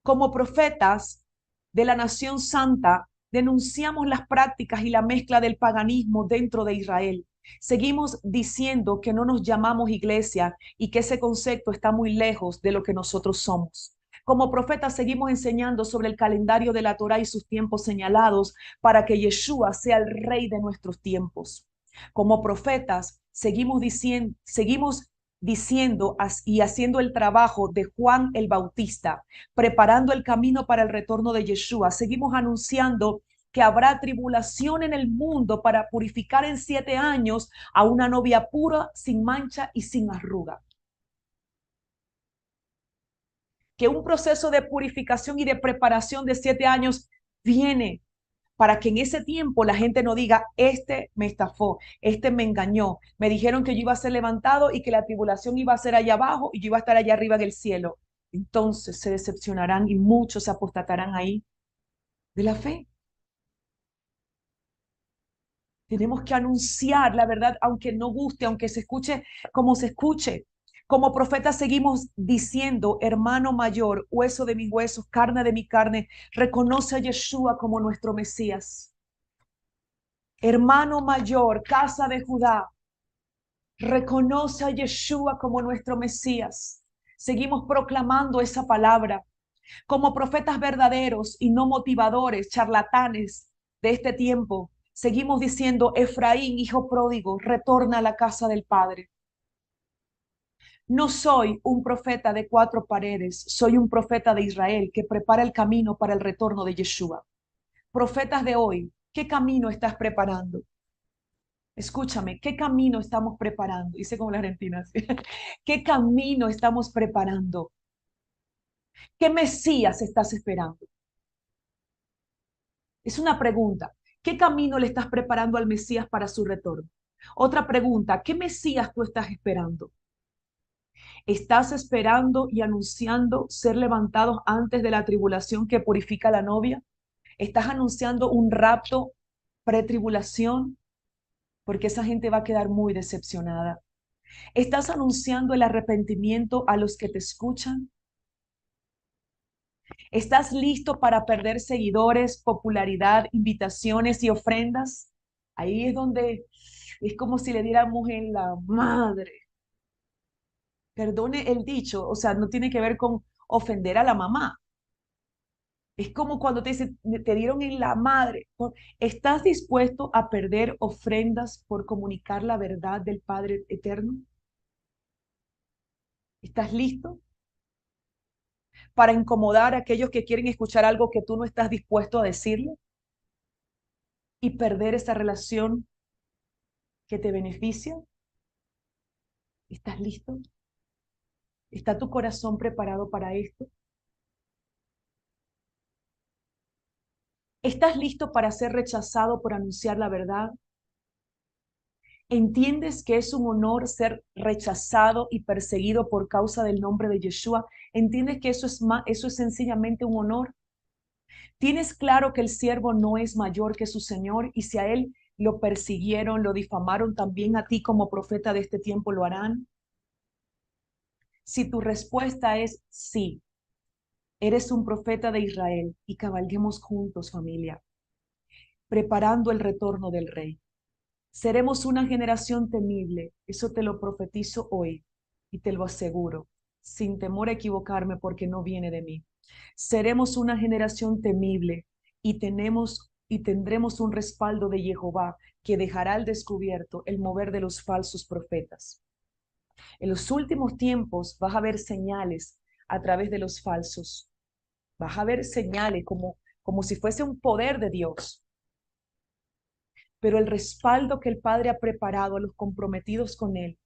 S2: Como profetas de la nación santa, denunciamos las prácticas y la mezcla del paganismo dentro de Israel. Seguimos diciendo que no nos llamamos iglesia y que ese concepto está muy lejos de lo que nosotros somos. Como profetas seguimos enseñando sobre el calendario de la Torá y sus tiempos señalados para que Yeshua sea el rey de nuestros tiempos. Como profetas seguimos diciendo y haciendo el trabajo de Juan el Bautista, preparando el camino para el retorno de Yeshua. Seguimos anunciando que habrá tribulación en el mundo para purificar en 7 años a una novia pura, sin mancha y sin arruga. Que un proceso de purificación y de preparación de 7 años viene para que en ese tiempo la gente no diga: este me estafó, este me engañó, me dijeron que yo iba a ser levantado y que la tribulación iba a ser allá abajo y yo iba a estar allá arriba en el cielo. Entonces se decepcionarán y muchos se apostatarán ahí de la fe. Tenemos que anunciar la verdad, aunque no guste, aunque se escuche como se escuche. Como profetas seguimos diciendo: hermano mayor, hueso de mis huesos, carne de mi carne, reconoce a Yeshua como nuestro Mesías. Hermano mayor, casa de Judá, reconoce a Yeshua como nuestro Mesías. Seguimos proclamando esa palabra. Como profetas verdaderos y no motivadores, charlatanes de este tiempo, seguimos diciendo: Efraín, hijo pródigo, retorna a la casa del Padre. No soy un profeta de 4 paredes, soy un profeta de Israel que prepara el camino para el retorno de Yeshua. Profetas de hoy, ¿qué camino estás preparando? Escúchame, ¿qué camino estamos preparando? Hice como la Argentina. ¿Qué camino estamos preparando? ¿Qué Mesías estás esperando? Es una pregunta. ¿Qué camino le estás preparando al Mesías para su retorno? Otra pregunta. ¿Qué Mesías tú estás esperando? ¿Estás esperando y anunciando ser levantados antes de la tribulación que purifica la novia? ¿Estás anunciando un rapto pretribulación? Porque esa gente va a quedar muy decepcionada. ¿Estás anunciando el arrepentimiento a los que te escuchan? ¿Estás listo para perder seguidores, popularidad, invitaciones y ofrendas? Ahí es donde Es como si le diéramos en la madre. Perdone el dicho, o sea, no tiene que ver con ofender a la mamá. Es como cuando te dicen, te dieron en la madre. ¿Estás dispuesto a perder ofrendas por comunicar la verdad del Padre Eterno? ¿Estás listo para incomodar a aquellos que quieren escuchar algo que tú no estás dispuesto a decirle y perder esa relación que te beneficia? ¿Estás listo? ¿Está tu corazón preparado para esto? ¿Estás listo para ser rechazado por anunciar la verdad? ¿Entiendes que es un honor ser rechazado y perseguido por causa del nombre de Yeshua? ¿Entiendes que eso es sencillamente un honor? ¿Tienes claro que el siervo no es mayor que su Señor? Y si a él lo persiguieron, lo difamaron, también a ti como profeta de este tiempo lo harán. Si tu respuesta es sí, eres un profeta de Israel y cabalguemos juntos, familia, preparando el retorno del Rey. Seremos una generación temible, eso te lo profetizo hoy y te lo aseguro, sin temor a equivocarme porque no viene de mí. Seremos una generación temible y tendremos un respaldo de Jehová que dejará al descubierto el mover de los falsos profetas. En los últimos tiempos vas a ver señales a través de los falsos. Vas a ver señales como si fuese un poder de Dios. Pero el respaldo que el Padre ha preparado a los comprometidos con Él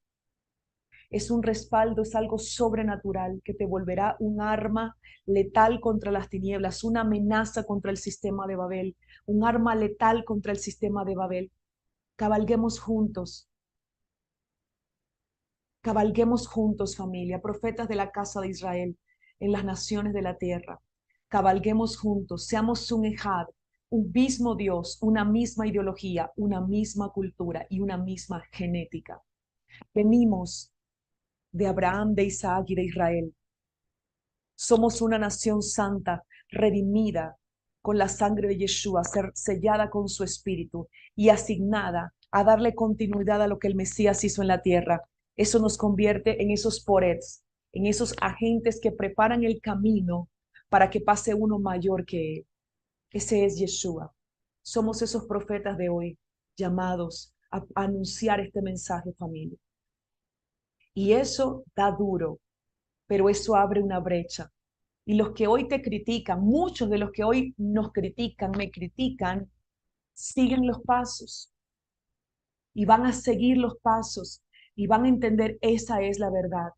S2: es un respaldo, es algo sobrenatural que te volverá un arma letal contra las tinieblas, una amenaza contra el sistema de Babel, un arma letal contra el sistema de Babel. Cabalguemos juntos, cabalguemos juntos, familia, profetas de la casa de Israel, en las naciones de la tierra. Cabalguemos juntos, seamos un ejad, un mismo Dios, una misma ideología, una misma cultura y una misma genética. Venimos de Abraham, de Isaac y de Israel. Somos una nación santa, redimida con la sangre de Yeshua, sellada con su espíritu y asignada a darle continuidad a lo que el Mesías hizo en la tierra. Eso nos convierte en esos porets, en esos agentes que preparan el camino para que pase uno mayor que él. Ese es Yeshua. Somos esos profetas de hoy llamados a anunciar este mensaje, familia. Y eso da duro, pero eso abre una brecha. Y los que hoy te critican, muchos de los que hoy nos critican, me critican, siguen los pasos y van a seguir los pasos y van a entender esa es la verdad.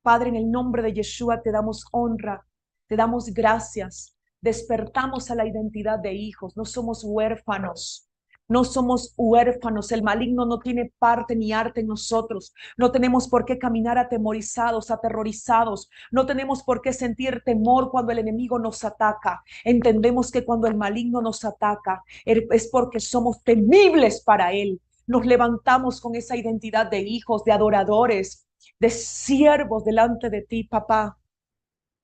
S2: Padre, en el nombre de Yeshua te damos honra, te damos gracias, despertamos a la identidad de hijos, no somos huérfanos. No somos huérfanos, el maligno no tiene parte ni arte en nosotros, no tenemos por qué caminar atemorizados, aterrorizados, no tenemos por qué sentir temor cuando el enemigo nos ataca. Entendemos que cuando el maligno nos ataca es porque somos temibles para él. Nos levantamos con esa identidad de hijos, de adoradores, de siervos delante de ti, papá.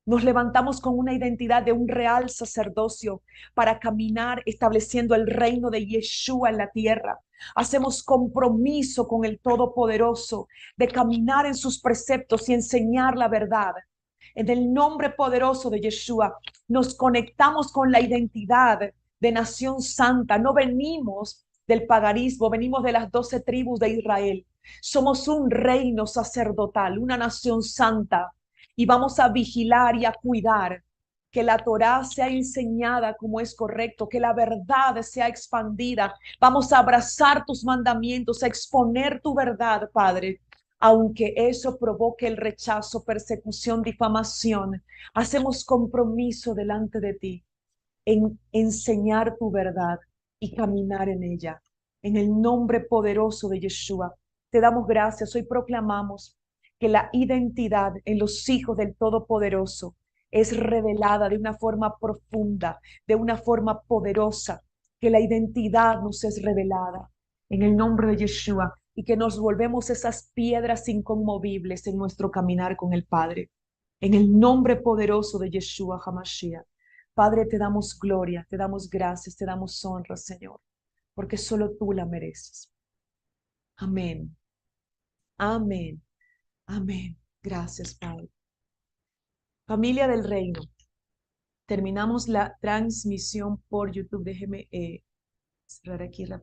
S2: Nos levantamos con una identidad de un real sacerdocio para caminar estableciendo el reino de Yeshua en la tierra. Hacemos compromiso con el Todopoderoso de caminar en sus preceptos y enseñar la verdad. En el nombre poderoso de Yeshua nos conectamos con la identidad de nación santa. No venimos del paganismo, venimos de las 12 tribus de Israel. Somos un reino sacerdotal, una nación santa y vamos a vigilar y a cuidar que la Torá sea enseñada como es correcto, que la verdad sea expandida. Vamos a abrazar tus mandamientos, a exponer tu verdad, Padre. Aunque eso provoque el rechazo, persecución, difamación, hacemos compromiso delante de ti en enseñar tu verdad y caminar en ella. En el nombre poderoso de Yeshua, te damos gracias. Hoy proclamamos que la identidad en los hijos del Todopoderoso es revelada de una forma profunda, de una forma poderosa, que la identidad nos es revelada en el nombre de Yeshua y que nos volvemos esas piedras inconmovibles en nuestro caminar con el Padre. En el nombre poderoso de Yeshua HaMashiach. Padre, te damos gloria, te damos gracias, te damos honra, Señor, porque solo tú la mereces. Amén. Amén. Amén. Gracias, Padre. Familia del Reino, terminamos la transmisión por YouTube. Déjeme cerrar aquí rápido.